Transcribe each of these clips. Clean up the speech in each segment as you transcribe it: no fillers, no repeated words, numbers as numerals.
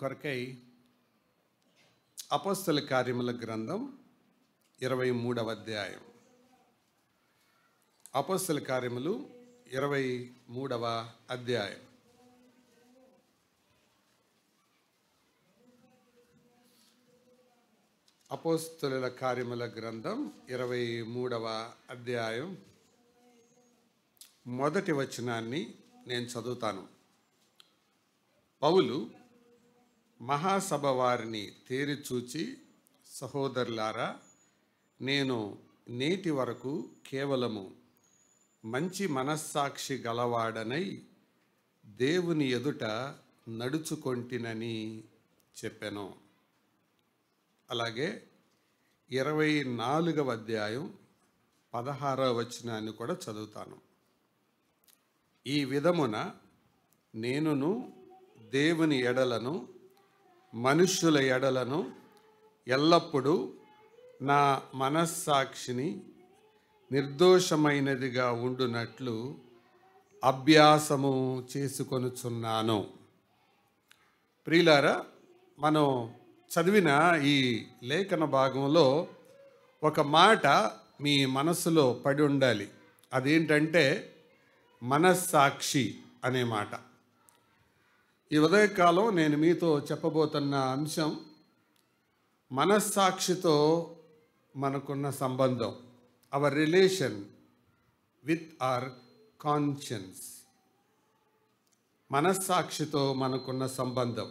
కొరకై అపోస్తల కార్యముల గ్రంథం 23వ అధ్యాయం. అపోస్తల కార్యములు 23వ అధ్యాయం. అపోస్తలుల కార్యముల గ్రంథం 23వ అధ్యాయం మొదటి వచనాన్ని నేను చదువుతాను. పౌలు మహాసభ వారిని తేరిచూచి, సహోదరులారా, నేను నేటి వరకు కేవలము మంచి మనస్సాక్షి గలవాడనై దేవుని ఎదుట నడుచుకొంటినని చెప్పాను. అలాగే 24వ అధ్యాయం 16వ వచనాన్ని కూడా చదువుతాను. ఈ విధమున నేనును దేవుని ఎడలను మనుష్యుల ఎడలను ఎల్లప్పుడూ నా మనస్సాక్షిని నిర్దోషమైనదిగా ఉండునట్లు అభ్యాసము చేసుకొనుచున్నాను. ప్రియులారా, మనం చదివిన ఈ లేఖన భాగంలో ఒక మాట మీ మనసులో పడి ఉండాలి. అదేంటంటే మనస్సాక్షి అనే మాట. ఈ ఉదయకాలం నేను మీతో చెప్పబోతున్న అంశం మనస్సాక్షితో మనకున్న సంబంధం, our relation with our conscience. మనస్సాక్షితో మనకున్న సంబంధం,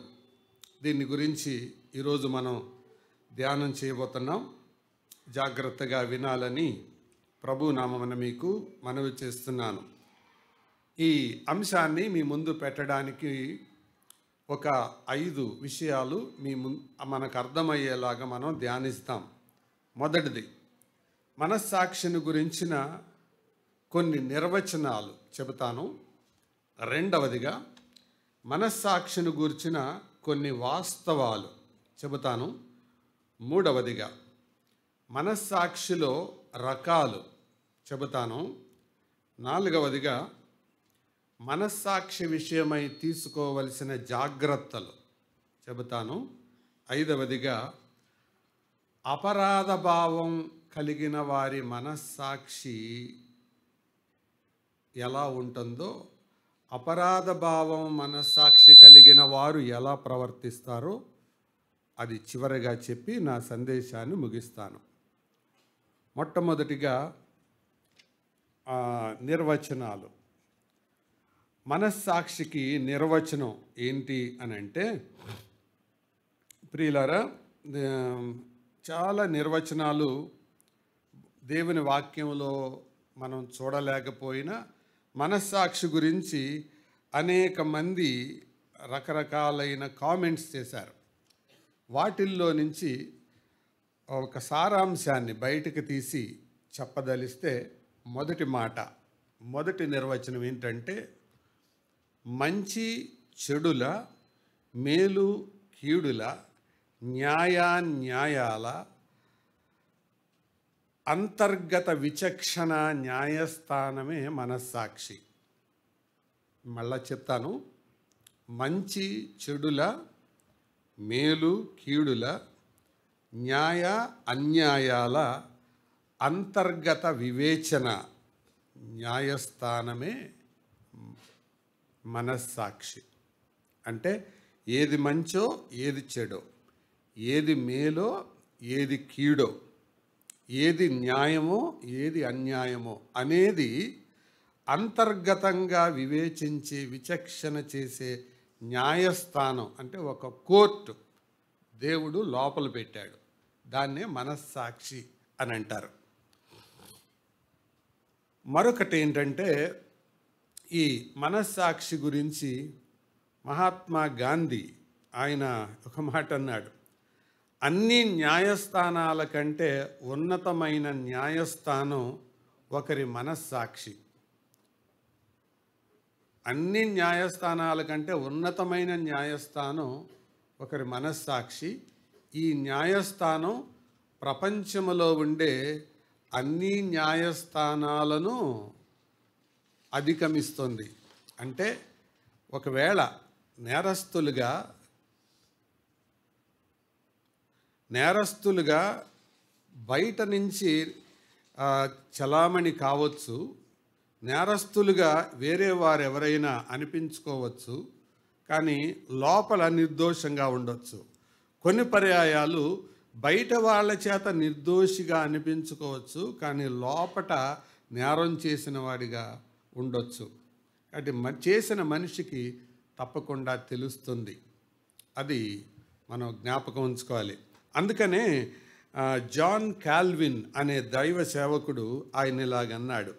దీని గురించి ఈరోజు మనం ధ్యానం చేయబోతున్నాం. జాగ్రత్తగా వినాలని ప్రభు నామమున మీకు మనవి చేస్తున్నాను. ఈ అంశాన్ని మీ ముందు పెట్టడానికి ఒక 5 విషయాలు మనకు అర్థమయ్యేలాగా మనం ధ్యానిస్తాం. మొదటిది, మనస్సాక్షిని గురించిన కొన్ని నిర్వచనాలు చెబుతాను. రెండవదిగా, మనస్సాక్షిని గురించిన కొన్ని వాస్తవాలు చెబుతాను. మూడవదిగా, మనస్సాక్షిలో రకాలు చెబుతాను. నాలుగవదిగా, మనస్సాక్షి విషయమై తీసుకోవలసిన జాగ్రత్తలు చెబుతాను. ఐదవదిగా, అపరాధ భావం కలిగిన వారి మనస్సాక్షి ఎలా ఉంటుందో, అపరాధ భావం మనస్సాక్షి కలిగిన వారు ఎలా ప్రవర్తిస్తారో అది చివరిగా చెప్పి నా సందేశాన్ని ముగిస్తాను. మొట్టమొదటిగా నిర్వచనాలు. మనస్సాక్షికి నిర్వచనం ఏంటి అని అంటే, ప్రియులారా, చాలా నిర్వచనాలు దేవుని వాక్యంలో మనం చూడలేకపోయినా మనస్సాక్షి గురించి అనేక మంది రకరకాలైన కామెంట్స్ చేశారు. వాటిల్లో నుంచి ఒక సారాంశాన్ని బయటకు తీసి చెప్పదలిస్తే, మొదటి నిర్వచనం ఏంటంటే, మంచి చెడుల, మేలు కీడుల, న్యాయాల అంతర్గత విచక్షణ న్యాయస్థానమే మనస్సాక్షి. మళ్ళా చెప్తాను. మంచి చెడుల, మేలు కీడుల, న్యాయ అన్యాయాల అంతర్గత వివేచన న్యాయస్థానమే మనస్సాక్షి. అంటే ఏది మంచో, ఏది చెడో, ఏది మేలో, ఏది కీడో, ఏది న్యాయమో, ఏది అన్యాయమో అనేది అంతర్గతంగా వివేచించి విచక్షణ చేసే న్యాయస్థానం, అంటే ఒక కోర్టు దేవుడు లోపల పెట్టాడు. దాన్నే మనస్సాక్షి అని అంటారు. మరొకటి ఏంటంటే, ఈ మనస్సాక్షి గురించి మహాత్మా గాంధీ ఆయన ఒక మాట అన్నాడు. అన్ని న్యాయస్థానాల కంటే ఉన్నతమైన న్యాయస్థానం ఒకరి మనస్సాక్షి. అన్ని న్యాయస్థానాల కంటే ఉన్నతమైన న్యాయస్థానం ఒకరి మనస్సాక్షి. ఈ న్యాయస్థానం ప్రపంచంలో ఉండే అన్ని న్యాయస్థానాలను అధిగమిస్తుంది. అంటే ఒకవేళ నేరస్తులుగా నేరస్తులుగా బయట నుంచి చలామణి కావచ్చు, నేరస్తులుగా వేరే వారు ఎవరైనా అనిపించుకోవచ్చు, కానీ లోపల నిర్దోషంగా ఉండొచ్చు. కొన్ని పర్యాయాలు బయట వాళ్ళ చేత నిర్దోషిగా అనిపించుకోవచ్చు, కానీ లోపట నేరం చేసిన వాడిగా ఉండొచ్చు. కాబట్టి చేసిన మనిషికి తప్పకుండా తెలుస్తుంది. అది మనం జ్ఞాపకం ఉంచుకోవాలి. అందుకనే జాన్ కాల్విన్ అనే దైవ సేవకుడు ఆయన ఇలాగన్నాడు,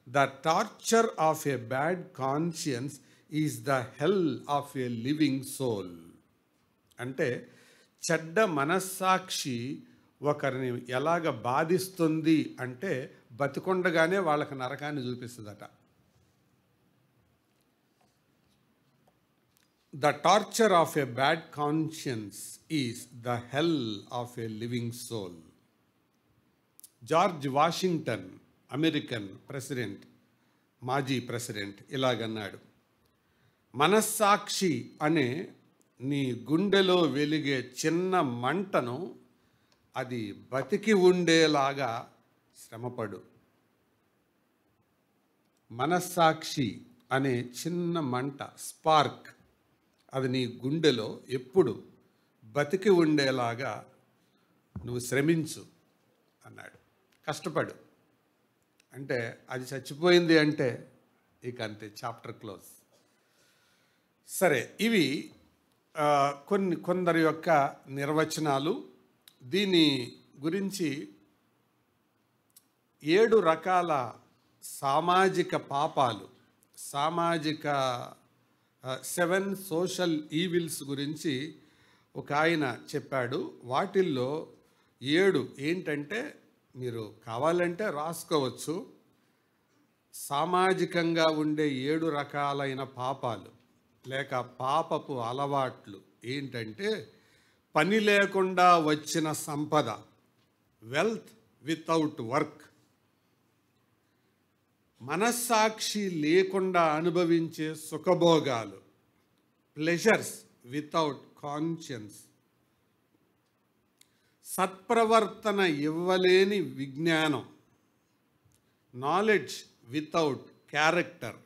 the torture of a bad conscience is the hell of a living soul. అంటే చెడ్డ మనస్సాక్షి ఒకరిని ఎలాగ బాధిస్తుంది అంటే బతికొండగానే వాళ్ళకి నరకాన్ని చూపిస్తుందట. The torture of a bad conscience is the hell of a living soul. George Washington, American president, మాజీ ప్రెసిడెంట్ ఇలాగన్నాడు, మనస్సాక్షి అనే నీ గుండెలో వెలిగే చిన్న మంటను అది బతికి ఉండేలాగా శ్రమపడు. మనస్సాక్షి అనే చిన్న మంట, స్పార్క్, అది నీ గుండెలో ఎప్పుడు బతికి ఉండేలాగా నువ్వు శ్రమించు అన్నాడు. కష్టపడు. అంటే అది చచ్చిపోయింది అంటే ఇక అంతే, చాప్టర్ క్లోజ్. సరే, ఇవి కొందరి యొక్క నిర్వచనాలు. దీని గురించి 7 రకాల సామాజిక పాపాలు, 7 సోషల్ ఈవిల్స్ గురించి ఒక ఆయన చెప్పాడు. వాటిల్లో 7 ఏంటంటే మీరు కావాలంటే రాసుకోవచ్చు. సామాజికంగా ఉండే 7 రకాలైన పాపాలు లేక పాపపు అలవాట్లు ఏంటంటే, పని లేకుండా వచ్చిన సంపద, వెల్త్ వితౌట్ వర్క్, మనస్సాక్షి లేకుండా అనుభవించే సుఖభోగాలు, ప్లెజర్స్ వితౌట్ కాన్షియన్స్, సత్ప్రవర్తన ఇవ్వలేని విజ్ఞానం, నాలెడ్జ్ వితౌట్ క్యారెక్టర్,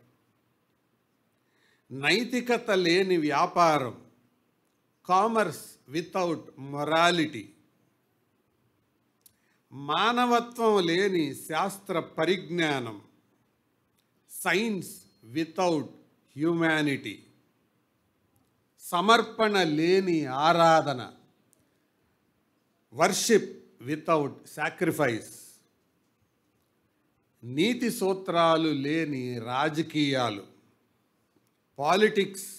నైతికత లేని వ్యాపారం, కామర్స్ వితౌట్ మొరాలిటీ, మానవత్వం లేని శాస్త్ర పరిజ్ఞానం, సైన్స్ వితౌట్ హ్యూమానిటీ, సమర్పణ లేని ఆరాధన, వర్షిప్ వితౌట్ సాక్రిఫైస్, నీతి సూత్రాలు లేని రాజకీయాలు, పాలిటిక్స్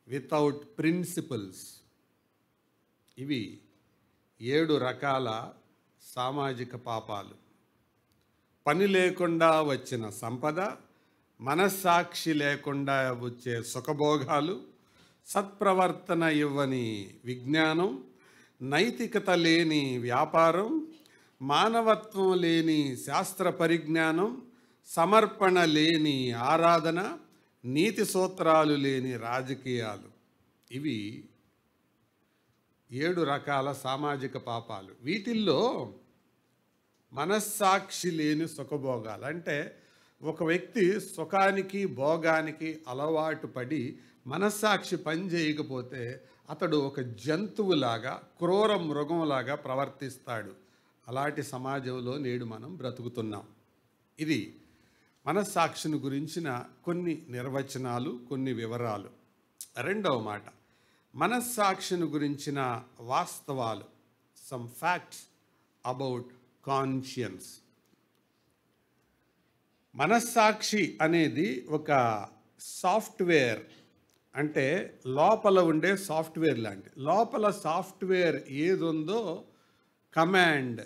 వితౌట్ ప్రిన్సిపల్స్. ఇవి 7 రకాల సామాజిక పాపాలు. పని లేకుండా వచ్చిన సంపద, మనస్సాక్షి లేకుండా వచ్చే సుఖభోగాలు, సత్ప్రవర్తన ఇవ్వని విజ్ఞానం, నైతికత లేని వ్యాపారం, మానవత్వం లేని శాస్త్ర పరిజ్ఞానం, సమర్పణ లేని ఆరాధన, నీతి సూత్రాలు లేని రాజకీయాలు. ఇవి 7 రకాల సామాజిక పాపాలు. వీటిల్లో మనస్సాక్షి లేని సుఖభోగాలు అంటే ఒక వ్యక్తి సుఖానికి భోగానికి అలవాటు పడి మనస్సాక్షి పని చేయకపోతే అతడు ఒక జంతువులాగా, క్రూర మృగంలాగా ప్రవర్తిస్తాడు. అలాంటి సమాజంలో నేడు మనం బ్రతుకుతున్నాం. ఇది మనస్సాక్షిని గురించిన కొన్ని నిర్వచనాలు, కొన్ని వివరాలు. రెండవ మాట, మనస్సాక్షిని గురించిన వాస్తవాలు, సమ్ ఫ్యాక్ట్స్ అబౌట్ కాన్షియన్స్. మనస్సాక్షి అనేది ఒక సాఫ్ట్వేర్, అంటే లోపల ఉండే సాఫ్ట్వేర్ లాంటి. లోపల సాఫ్ట్వేర్ ఏదుందో కమాండ్,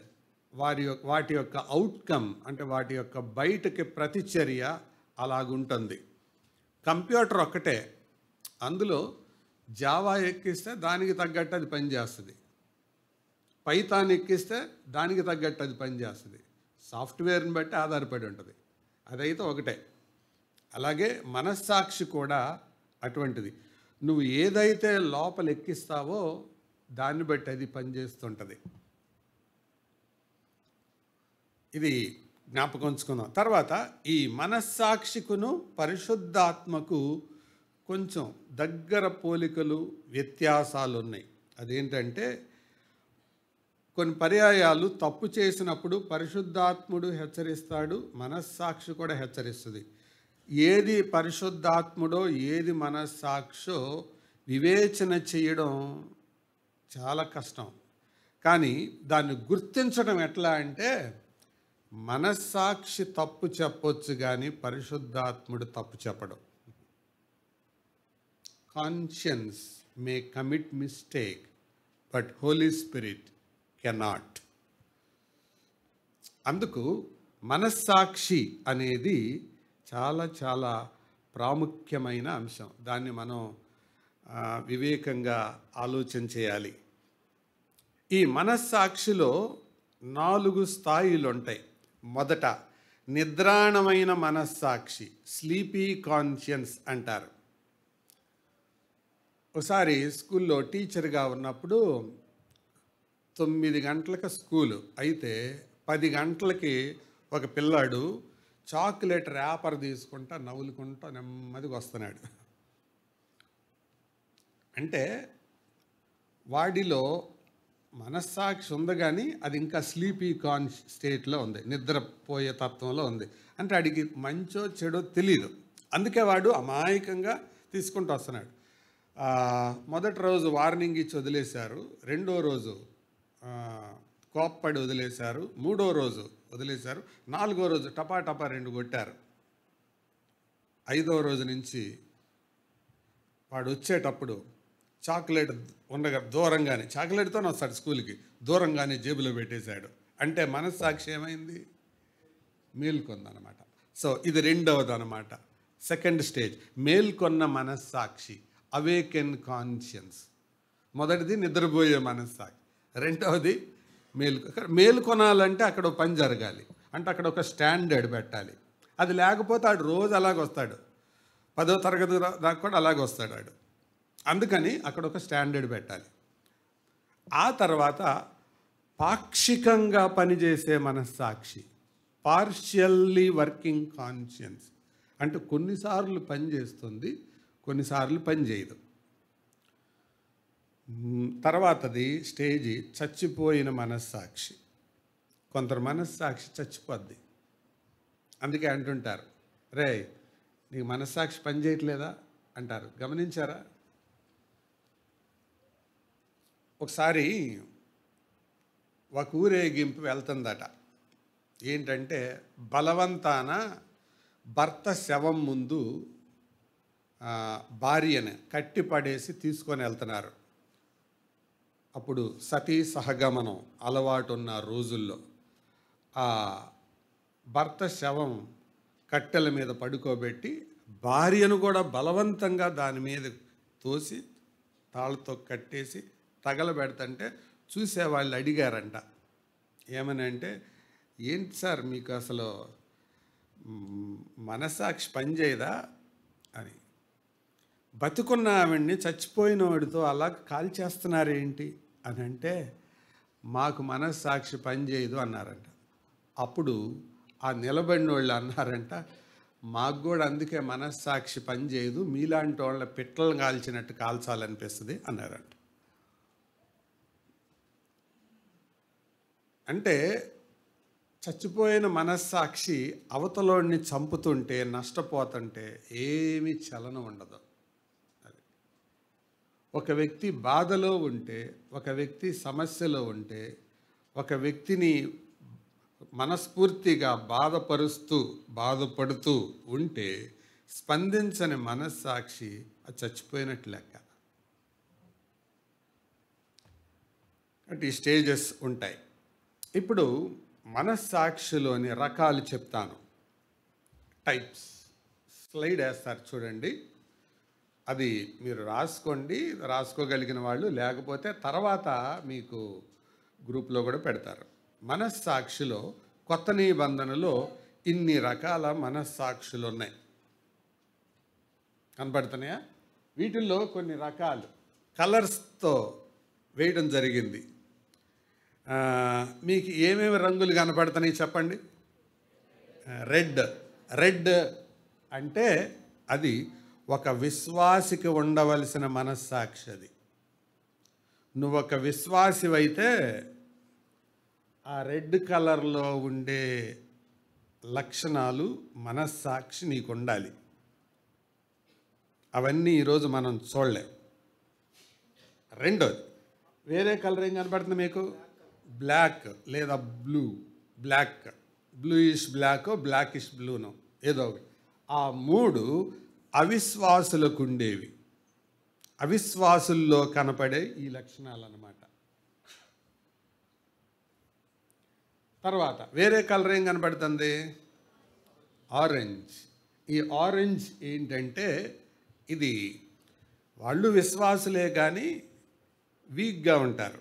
వాటి యొక్క అవుట్కమ్ అంటే వాటి యొక్క బయటకి ప్రతిచర్య అలాగుంటుంది. కంప్యూటర్ ఒక్కటే, అందులో జావా ఎక్కిస్తే దానికి తగ్గట్టు అది పనిచేస్తుంది, పైథాన్ ఎక్కిస్తే దానికి తగ్గట్టు అది పనిచేస్తుంది. సాఫ్ట్వేర్ని బట్టి ఆధారపడి ఉంటుంది. అదైతే ఒకటే. అలాగే మనస్సాక్షి కూడా అటువంటిది. నువ్వు ఏదైతే లోపల ఎక్కిస్తావో దాన్ని బట్టి అది పనిచేస్తుంటుంది. ఇది జ్ఞాపకం ఉంచుకుందాం. తర్వాత ఈ మనస్సాక్షికును పరిశుద్ధాత్మకు కొంచెం దగ్గర పోలికలు, వ్యత్యాసాలు ఉన్నాయి. అదేంటంటే కొన్ని పర్యాయాలు తప్పు చేసినప్పుడు పరిశుద్ధాత్ముడు హెచ్చరిస్తాడు, మనస్సాక్షి కూడా హెచ్చరిస్తుంది. ఏది పరిశుద్ధాత్ముడో ఏది మనస్సాక్షో వివేచన చేయడం చాలా కష్టం. కానీ దాన్ని గుర్తించడం ఎట్లా అంటే, మనస్సాక్షి తప్పు చెప్పొచ్చు కానీ పరిశుద్ధాత్ముడు తప్పు చెప్పడం. Conscience may commit mistake but holy spirit cannot. అందుకు మనస్సాక్షి అనేది చాలా చాలా ప్రాముఖ్యమైన అంశం. దాన్ని మనం వివేకంగా ఆలోచన చేయాలి. ఈ మనస్సాక్షిలో 4 స్థాయిలు ఉంటాయి. మొదట నిద్రాణమైన మనస్సాక్షి, స్లీపీ కాన్షియన్స్ అంటారు. ఒకసారి స్కూల్లో టీచర్గా ఉన్నప్పుడు 9 గంటలకు స్కూలు అయితే 10 గంటలకి ఒక పిల్లాడు చాక్లెట్ ర్యాపర్ తీసుకుంటా నవ్వులుకుంటా నెమ్మదిగా వస్తున్నాడు. అంటే వాడిలో మనస్సాక్షి ఉంది కానీ అది ఇంకా స్లీపీ స్టేట్లో ఉంది, నిద్రపోయే తత్వంలో ఉంది. అంటే వాడికి మంచో చెడో తెలియదు. అందుకే వాడు అమాయకంగా తీసుకుంటూ వస్తున్నాడు. మొదటి రోజు వార్నింగ్ ఇచ్చి వదిలేశారు, రెండో రోజు కోప్పడి వదిలేశారు, మూడో రోజు వదిలేశారు, 4వ రోజు టపా టపా 2 కొట్టారు. 5వ రోజు నుంచి వాడు వచ్చేటప్పుడు చాక్లెట్ ఉండగా దూరంగానే, చాక్లెట్తోనే వస్తాడు స్కూల్కి, దూరంగానే జేబులో పెట్టేశాడు. అంటే మనస్సాక్షి ఏమైంది? మేల్కొందనమాట. సో ఇది 2వది అనమాట. సెకండ్ స్టేజ్ మేల్కొన్న మనస్సాక్షి, అవేకెన్ కాన్షియన్స్. మొదటిది నిద్రపోయే మనస్సాక్షి, రెండవది మేల్కొనాలంటే అక్కడ పని జరగాలి. అంటే అక్కడ ఒక స్టాండర్డ్ పెట్టాలి. అది లేకపోతే ఆడు రోజు అలాగ వస్తాడు, 10వ తరగతి దాకా కూడా అలాగ వస్తాడు ఆడు. అందుకని అక్కడ ఒక స్టాండర్డ్ పెట్టాలి. ఆ తర్వాత పాక్షికంగా పనిచేసే మనస్సాక్షి, పార్షియల్లీ వర్కింగ్ కాన్షియన్స్. అంటే కొన్నిసార్లు పని చేస్తుంది, కొన్నిసార్లు పని చేయదు. తర్వాతది స్టేజి చచ్చిపోయిన మనస్సాక్షి. కొందరు మనస్సాక్షి చచ్చిపోద్ది. అందుకే అంటుంటారు, రే నీకు మనస్సాక్షి పని చేయట్లేదా అంటారు. గమనించారా? ఒకసారి ఒక ఊరేగింపు వెళ్తుందట. ఏంటంటే బలవంతాన భర్త శవం ముందు భార్యను కట్టిపడేసి తీసుకొని వెళ్తున్నారు. అప్పుడు సతీ సహగమనం అలవాటు ఉన్న రోజుల్లో ఆ భర్త శవం కట్టెల మీద పడుకోబెట్టి భార్యను కూడా బలవంతంగా దాని మీద తోసి తాళ్ళతో కట్టేసి తగలబెడుతుంటే చూసేవాళ్ళు అడిగారంట, ఏమని అంటే, ఏంటి సార్ మీకు అసలు మనస్సాక్షి పనిచేయదా అని. బతుకున్న ఆవిడ్ని చచ్చిపోయిన వాడితో అలా కాల్చేస్తున్నారేంటి అని అంటే, మాకు మనస్సాక్షి పనిచేయదు అన్నారంట. అప్పుడు ఆ నిలబడిన వాళ్ళు అన్నారంట, మాకు కూడా అందుకే మనస్సాక్షి పనిచేయదు, మీలాంటి వాళ్ళ పిట్టలను కాల్చినట్టు కాల్చాలనిపిస్తుంది అన్నారంట. అంటే చచ్చిపోయిన మనస్సాక్షి అవతలోడిని చంపుతుంటే, నష్టపోతుంటే ఏమీ చలనం ఉండదు. అది ఒక వ్యక్తి బాధలో ఉంటే, ఒక వ్యక్తి సమస్యలో ఉంటే, ఒక వ్యక్తిని మనస్ఫూర్తిగా బాధపడుతూ ఉంటే స్పందించని మనస్సాక్షి అది చచ్చిపోయినట్లు లెక్క. అంటే ఈ స్టేజెస్ ఉంటాయి. ఇప్పుడు మనస్సాక్షిలోని రకాలు చెప్తాను, టైప్స్. స్లైడ్ వేస్తారు చూడండి, అది మీరు రాసుకోండి, రాసుకోగలిగిన వాళ్ళు, లేకపోతే తర్వాత మీకు గ్రూప్లో కూడా పెడతారు. మనస్సాక్షిలో కొత్త నిబంధనలో ఇన్ని రకాల మనస్సాక్షులు ఉన్నాయి, కనపడుతున్నాయా? వీటిల్లో కొన్ని రకాలు కలర్స్తో వేయడం జరిగింది. మీకు ఏమేమి రంగులు కనపడుతున్నాయి చెప్పండి. రెడ్. రెడ్ అంటే అది ఒక విశ్వాసికి ఉండవలసిన మనస్సాక్షి. అది నువ్వు ఒక విశ్వాసివైతే ఆ రెడ్ కలర్లో ఉండే లక్షణాలు మనస్సాక్షి నీకు ఉండాలి. అవన్నీ ఈరోజు మనం చూడలేం. రెండోది, వేరే కలర్ ఏం కనపడుతుంది మీకు? బ్లాక్ లేదా blue. Black, bluish black, blackish బ్లూనో ఏదో ఒకటి. ఆ మూడు అవిశ్వాసులకు ఉండేవి. అవిశ్వాసుల్లో కనపడే ఈ లక్షణాలు అన్నమాట. తర్వాత వేరే కలర్ ఏం కనపడుతుంది? ఆరెంజ్. ఈ ఆరెంజ్ ఏంటంటే ఇది వాళ్ళు విశ్వాసులే కానీ వీక్గా ఉంటారు,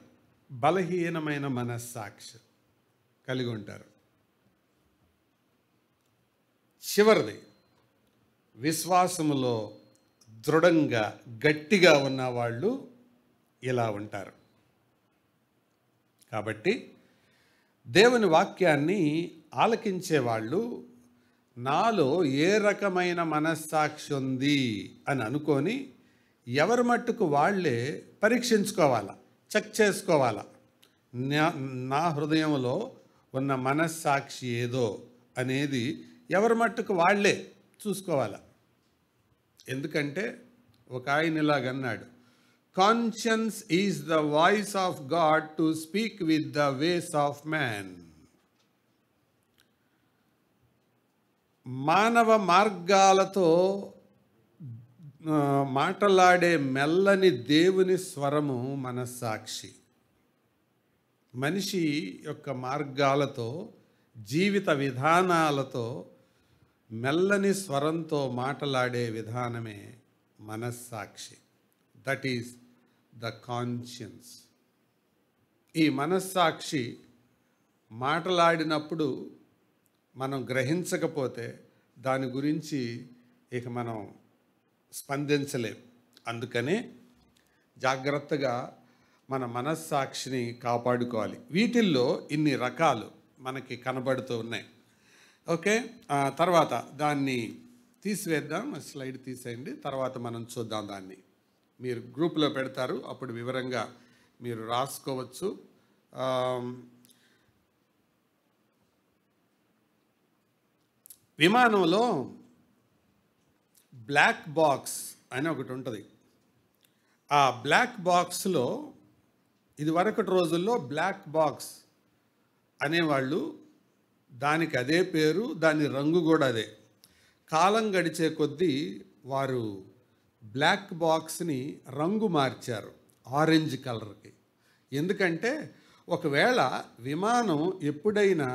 బలహీనమైన మనస్సాక్షి కలిగి ఉంటారు. చివరిది, విశ్వాసములో దృఢంగా గట్టిగా ఉన్న వాళ్ళు ఇలా ఉంటారు. కాబట్టి దేవుని వాక్యాన్ని ఆలకించే వాళ్ళు నాలో ఏ రకమైన మనస్సాక్షి ఉంది అని అనుకొని ఎవరి మట్టుకు వాళ్ళే పరీక్షించుకోవాలా, చెక్ చేసుకోవాలా. నా హృదయంలో ఉన్న మనస్సాక్షి ఏదో అనేది ఎవరి మట్టుకు వాళ్ళే చూసుకోవాలా. ఎందుకంటే ఒక ఆయన ఇలాగన్నాడు, conscience is the voice of God to speak with the ways of man. మానవ మార్గాలతో మాట్లాడే మెల్లని దేవుని స్వరము మనస్సాక్షి. మనిషి యొక్క మార్గాలతో, జీవిత విధానాలతో మెల్లని స్వరంతో మాట్లాడే విధానమే మనస్సాక్షి. That is the conscience. ఈ మనస్సాక్షి మాట్లాడినప్పుడు మనం గ్రహించకపోతే దాని గురించి ఇక మనం స్పందించలేం. అందుకనే జాగ్రత్తగా మన మనస్సాక్షిని కాపాడుకోవాలి. వీటిల్లో ఇన్ని రకాలు మనకి కనబడుతూ ఉన్నాయి. ఓకే, తర్వాత దాన్ని తీసివేద్దాం. స్లైడ్ తీసేయండి. తర్వాత మనం చూద్దాం. దాన్ని మీరు గ్రూప్లో పెడతారు, అప్పుడు వివరంగా మీరు రాసుకోవచ్చు. విమానంలో బ్లాక్ బాక్స్ అని ఒకటి ఉంటుంది. ఆ బ్లాక్ బాక్స్లో ఇదివరకటి రోజుల్లో బ్లాక్ బాక్స్ అనేవాళ్ళు, దానికి అదే పేరు, దాని రంగు కూడా అదే. కాలం గడిచే కొద్దీ వారు బ్లాక్ బాక్స్ని రంగు మార్చారు ఆరెంజ్ కలర్కి. ఎందుకంటే ఒకవేళ విమానం ఎప్పుడైనా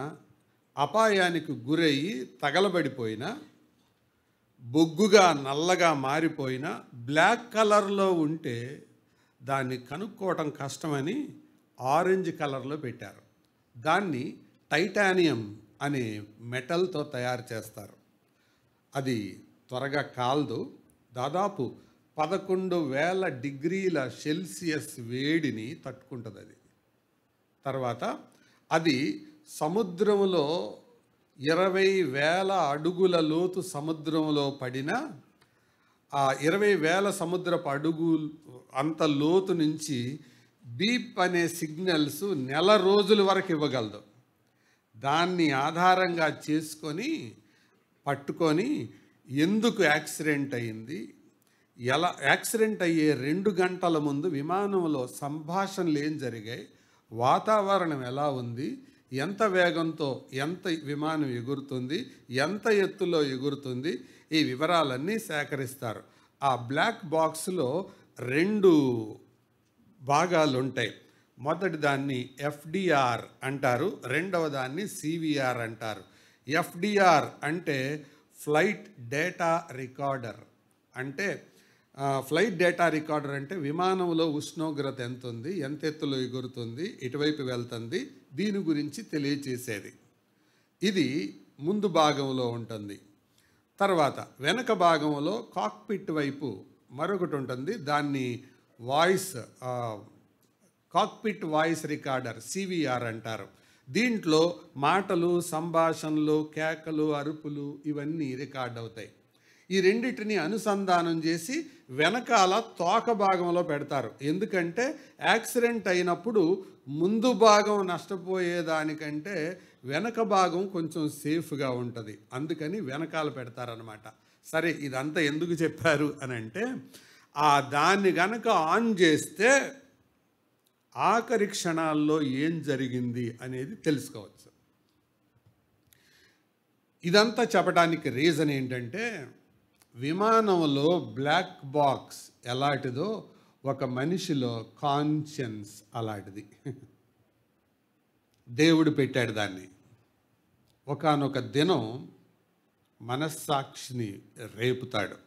అపాయానికి గురయ్యి తగలబడిపోయినా, బొగ్గుగా నల్లగా మారిపోయినా బ్లాక్ కలర్లో ఉంటే దాన్ని కనుక్కోవటం కష్టమని ఆరెంజ్ కలర్లో పెట్టారు. దాన్ని టైటానియం అనే మెటల్తో తయారు చేస్తారు. అది త్వరగా కాలదు. దాదాపు 11,000 డిగ్రీల సెల్సియస్ వేడిని తట్టుకుంటుంది అది. తర్వాత అది సముద్రంలో 20,000 అడుగుల లోతు సముద్రంలో పడిన ఆ 20,000 సముద్రపు అడుగు అంత లోతు నుంచి బీప్ అనే సిగ్నల్స్ నెల రోజుల వరకు ఇవ్వగలదు. దాన్ని ఆధారంగా చేసుకొని పట్టుకొని ఎందుకు యాక్సిడెంట్ అయింది, ఎలా యాక్సిడెంట్ అయ్యే 2 గంటల ముందు విమానంలో సంభాషణలు ఏం జరిగాయి, వాతావరణం ఎలా ఉంది, ఎంత వేగంతో ఎంత విమానం ఎగురుతుంది, ఎంత ఎత్తులో ఎగురుతుంది, ఈ వివరాలన్నీ సేకరిస్తారు. ఆ బ్లాక్ బాక్స్లో 2 భాగాలు ఉంటాయి. మొదటి దాన్ని ఎఫ్డిఆర్ అంటారు, రెండవ దాన్ని సివిఆర్ అంటారు. ఎఫ్డిఆర్ అంటే ఫ్లైట్ డేటా రికార్డర్. అంటే ఫ్లైట్ డేటా రికార్డర్ అంటే విమానంలో ఉష్ణోగ్రత ఎంత ఉంది, ఎంత ఎత్తులో ఎగురుతుంది, ఎటువైపు వెళ్తుంది, దీని గురించి తెలియచేసేది. ఇది ముందు భాగంలో ఉంటుంది. తర్వాత వెనక భాగంలో కాక్పిట్ వైపు మరొకటి ఉంటుంది. దాన్ని voice cockpit voice recorder, CVR అంటారు. దీంట్లో మాటలు, సంభాషణలు, కేకలు, అరుపులు ఇవన్నీ రికార్డ్ అవుతాయి. ఈ రెండింటిని అనుసంధానం చేసి వెనకాల తోక భాగంలో పెడతారు. ఎందుకంటే యాక్సిడెంట్ అయినప్పుడు ముందు భాగం నష్టపోయేదానికంటే వెనక భాగం కొంచెం సేఫ్గా ఉంటుంది. అందుకని వెనకాల పెడతారనమాట. సరే, ఇదంతా ఎందుకు చెప్పారు అని అంటే, దాన్ని గనక ఆన్ చేస్తే ఆఖరి క్షణాల్లో ఏం జరిగింది అనేది తెలుసుకోవచ్చు. ఇదంతా చెప్పడానికి రీజన్ ఏంటంటే, విమానంలో బ్లాక్ బాక్స్ ఎలాంటిదో ఒక మనిషిలో కాన్షియన్స్ అలాంటిది. దేవుడు పెట్టాడు దాన్ని. ఒకానొక దినం మనస్సాక్షిని రేపుతాడు.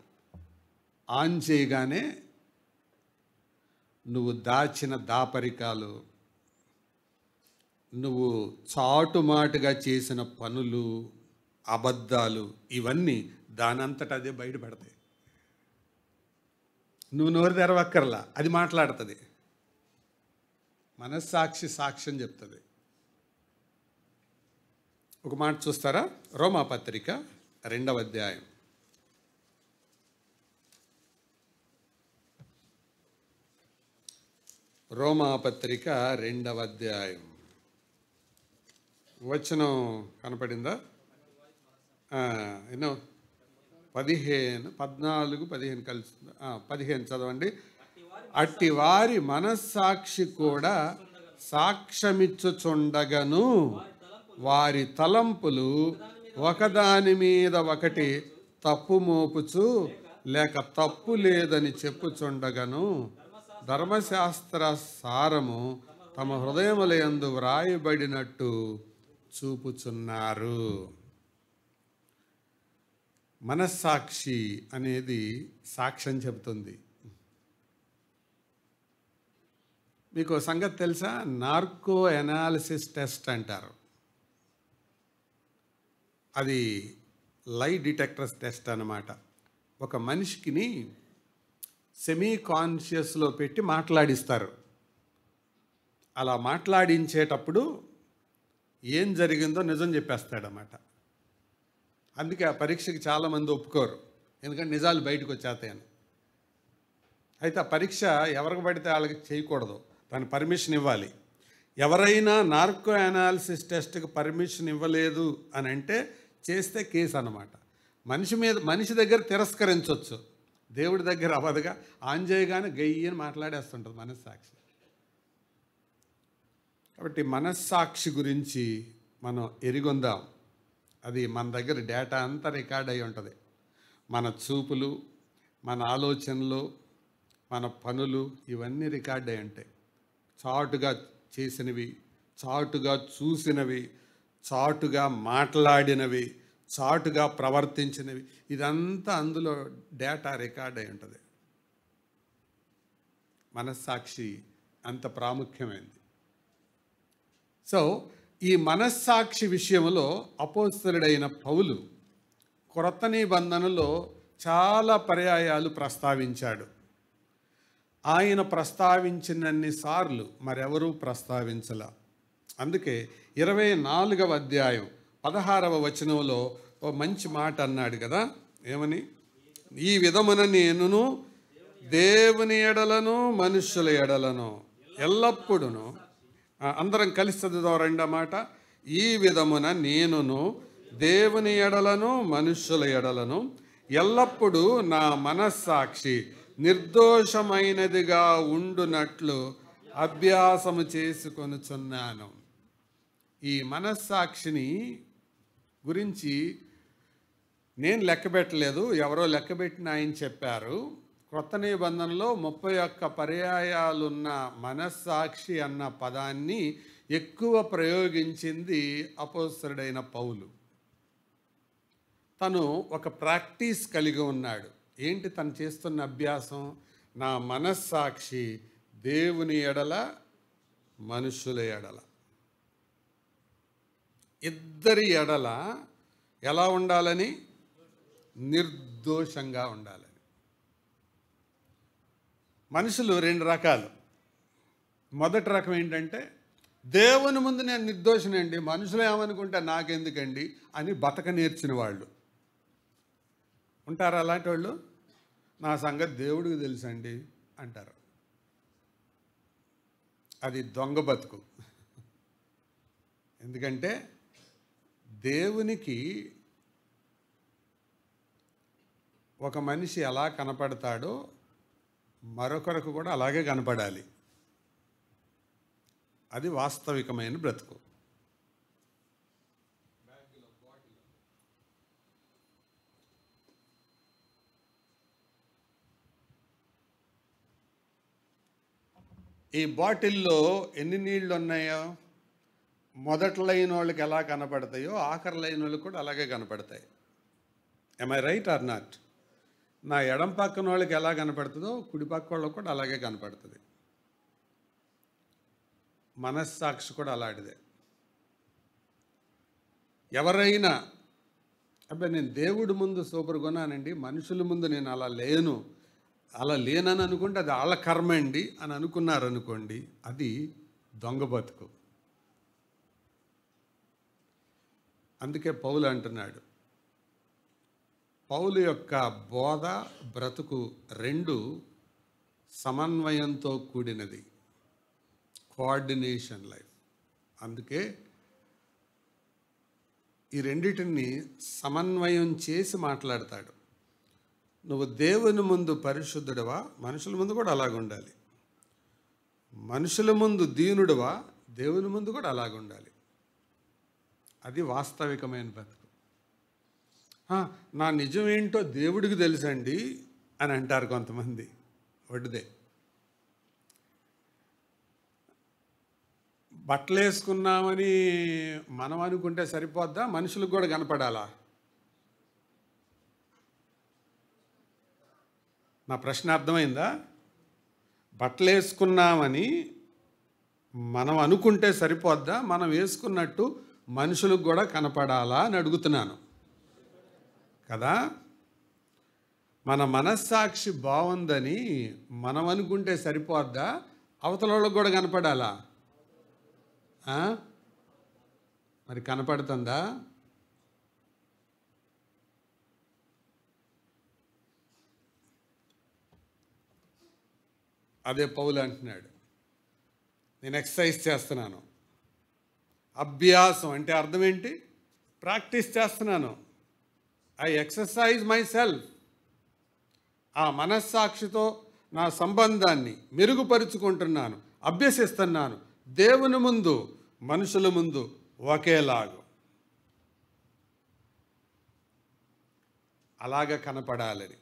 ఆన్ చేయగానే నువ్వు దాచిన దాపరికాలు, నువ్వు చాటుమాటుగా చేసిన పనులు, అబద్ధాలు ఇవన్నీ దానంతట అదే బయటపడతాయి. నువ్వు నోరు తెరవక్కర్లా, అది మాట్లాడుతుంది. మనస్సాక్షి సాక్ష్యం చెప్తుంది. ఒక మాట చూస్తారా? రోమాపత్రిక 2వ అధ్యాయం. రోమాపత్రిక 2వ అధ్యాయం వచనం కనపడిందా? ఎన్నో 15, 14, 15 కలిసి 15 చదవండి. అట్టి వారి మనస్సాక్షి కూడా సాక్ష్యమిచ్చుచుండగను వారి తలంపులు ఒకదాని మీద ఒకటి తప్పు మోపుచు లేక తప్పు లేదని చెప్పుచుండగను ధర్మశాస్త్ర సారము తమ హృదయములందు వ్రాయబడినట్టు చూపుచున్నారు. మనస్సాక్షి అనేది సాక్ష్యం చెబుతుంది. మీకు సంగతి తెలుసా? నార్కో అనాలిసిస్ టెస్ట్ అంటారు. అది లై డిటెక్టర్స్ టెస్ట్ అన్నమాట. ఒక మనిషికిని సెమీ కాన్షియస్లో పెట్టి మాట్లాడిస్తారు. అలా మాట్లాడించేటప్పుడు ఏం జరిగిందో నిజం చెప్పేస్తాడన్నమాట. అందుకే ఆ పరీక్షకి చాలామంది ఒప్పుకోరు, ఎందుకంటే నిజాలు బయటకు వచ్చేస్తాయని. అయితే ఆ పరీక్ష ఎవరికి పడితే వాళ్ళకి చేయకూడదు, దాని పర్మిషన్ ఇవ్వాలి. ఎవరైనా నార్కో అనాలిసిస్ టెస్ట్కి పర్మిషన్ ఇవ్వలేదు అని అంటే చేస్తే కేసు అన్నమాట. మనిషి దగ్గర తిరస్కరించవచ్చు, దేవుడి దగ్గర అవ్వదుగా. ఆన్ చేయగానే గయ్యి అని మాట్లాడేస్తుంటుంది మనస్సాక్షి. కాబట్టి మనస్సాక్షి గురించి మనం ఎరిగొందాం. అది మన దగ్గర డేటా అంతా రికార్డ్ అయి ఉంటుంది. మన చూపులు, మన ఆలోచనలు, మన పనులు ఇవన్నీ రికార్డ్ అయి ఉంటాయి. చాటుగా చేసినవి, చాటుగా చూసినవి, చాటుగా మాట్లాడినవి, చాటుగా ప్రవర్తించినవి, ఇదంతా అందులో డేటా రికార్డ్ అయి ఉంటుంది. మనస్సాక్షి అంత ప్రాముఖ్యమైనది. సో ఈ మనస్సాక్షి విషయంలో అపోస్తలుడైన పౌలు క్రొత్త నిబంధనలో చాలా పర్యాయాలు ప్రస్తావించాడు. ఆయన ప్రస్తావించినన్ని సార్లు మరెవరూ ప్రస్తావించలా. అందుకే 24వ అధ్యాయం 16వ వచనంలో ఓ మంచి మాట అన్నాడు కదా. ఏమని? ఈ విధమున నేనును దేవుని ఎడలను మనుష్యుల ఎడలను ఎల్లప్పుడూ, అందరం కలిసి చదువుదాం రెండో మాట. ఈ విధమున నేనును దేవుని ఎడలను మనుష్యుల ఎడలను ఎల్లప్పుడూ నా మనస్సాక్షి నిర్దోషమైనదిగా ఉండునట్లు అభ్యాసము చేసుకొనుచున్నాను. ఈ మనస్సాక్షిని గురించి నేను లెక్కబెట్టలేదు, ఎవరో లెక్కబెట్టిన ఆయన చెప్పారు. క్రొత్త నిబంధనలో 31 పర్యాయాలున్న మనస్సాక్షి అన్న పదాన్ని ఎక్కువ ప్రయోగించింది అపోస్తలుడైన పౌలు. తను ఒక ప్రాక్టీస్ కలిగి ఉన్నాడు. ఏంటి తను చేస్తున్న అభ్యాసం? నా మనస్సాక్షి దేవుని ఎడల మనుషుల ఎడల, ఇద్దరి ఎడల ఎలా ఉండాలని? నిర్దోషంగా ఉండాలని. మనుషులు 2 రకాలు. మొదటి రకం ఏంటంటే దేవుని ముందు నేను నిర్దోషినండి, మనుషులు ఏమనుకుంటే నాకెందుకండి అని బతక నేర్చిన వాళ్ళు ఉంటారు. అలాంటి వాళ్ళు నా సంగతి దేవుడికి తెలుసండి అంటారు. అది దొంగ బతుకు. ఎందుకంటే దేవునికి ఒక మనిషి ఎలా కనపడతాడో మరొకరికి కూడా అలాగే కనపడాలి. అది వాస్తవికమైన బ్రతుకు. ఈ బాటిల్లో ఎన్ని నీళ్ళు ఉన్నాయో మొదటి లైన్ వాళ్ళకి ఎలా కనపడతాయో ఆఖరి లైన్ వాళ్ళకి కూడా అలాగే కనపడతాయి. ఎమ్ ఐ రైట్ ఆర్ నాట్? నా ఎడం పక్కన వాళ్ళకి ఎలా కనపడుతుందో కుడి పక్క వాళ్ళకి కూడా అలాగే కనపడుతుంది. మనస్సాక్షి కూడా అలాంటిదే. ఎవరైనా అబ్బాయి నేను దేవుడి ముందు సూపర్ కొన్నానండి, మనుషుల ముందు నేను అలా లేనని అనుకుంటే అది వాళ్ళ కర్మ అండి అని అనుకున్నారనుకోండి, అది దొంగ బతుకు. అందుకే పౌలు అంటున్నాడు, పౌలు యొక్క బోధ బ్రతుకు రెండు సమన్వయంతో కూడినది, కోఆర్డినేషన్ లైఫ్. అందుకే ఈ రెండిటిని సమన్వయం చేసి మాట్లాడతాడు. నువ్వు దేవుని ముందు పరిశుద్ధుడివా, మనుషుల ముందు కూడా అలాగ ఉండాలి. మనుషుల ముందు దీనుడివా, దేవుని ముందు కూడా అలాగ ఉండాలి. అది వాస్తవికమైన బ్రతుకు. నా నిజం ఏంటో దేవుడికి తెలుసండి అని అంటారు కొంతమంది. వడ్డుదే. బట్టలు వేసుకున్నామని మనం అనుకుంటే సరిపోద్దా? మనుషులకు కూడా కనపడాలా? నా ప్రశ్న అర్థమైందా? బట్టలు వేసుకున్నామని మనం అనుకుంటే సరిపోద్దా? మనం వేసుకున్నట్టు మనుషులకు కూడా కనపడాలా అని అడుగుతున్నాను కదా. మన మనస్సాక్షి బాగుందని మనం అనుకుంటే సరిపోద్దా? అవతల వాళ్ళకు కూడా కనపడాలా? మరి కనపడుతుందా? అదే పౌలు అంటున్నాడు, నేను ఎక్సర్సైజ్ చేస్తున్నాను. అభ్యాసం అంటే అర్థం ఏంటి? ప్రాక్టీస్ చేస్తున్నాను. I exercise my self. ఆ మనస్సాక్షితో నా సంబంధాన్ని మెరుగుపరుచుకుంటున్నాను, అభ్యసిస్తున్నాను. దేవుని ముందు మనుషుల ముందు ఒకేలాగా అలాగ కనపడాలని.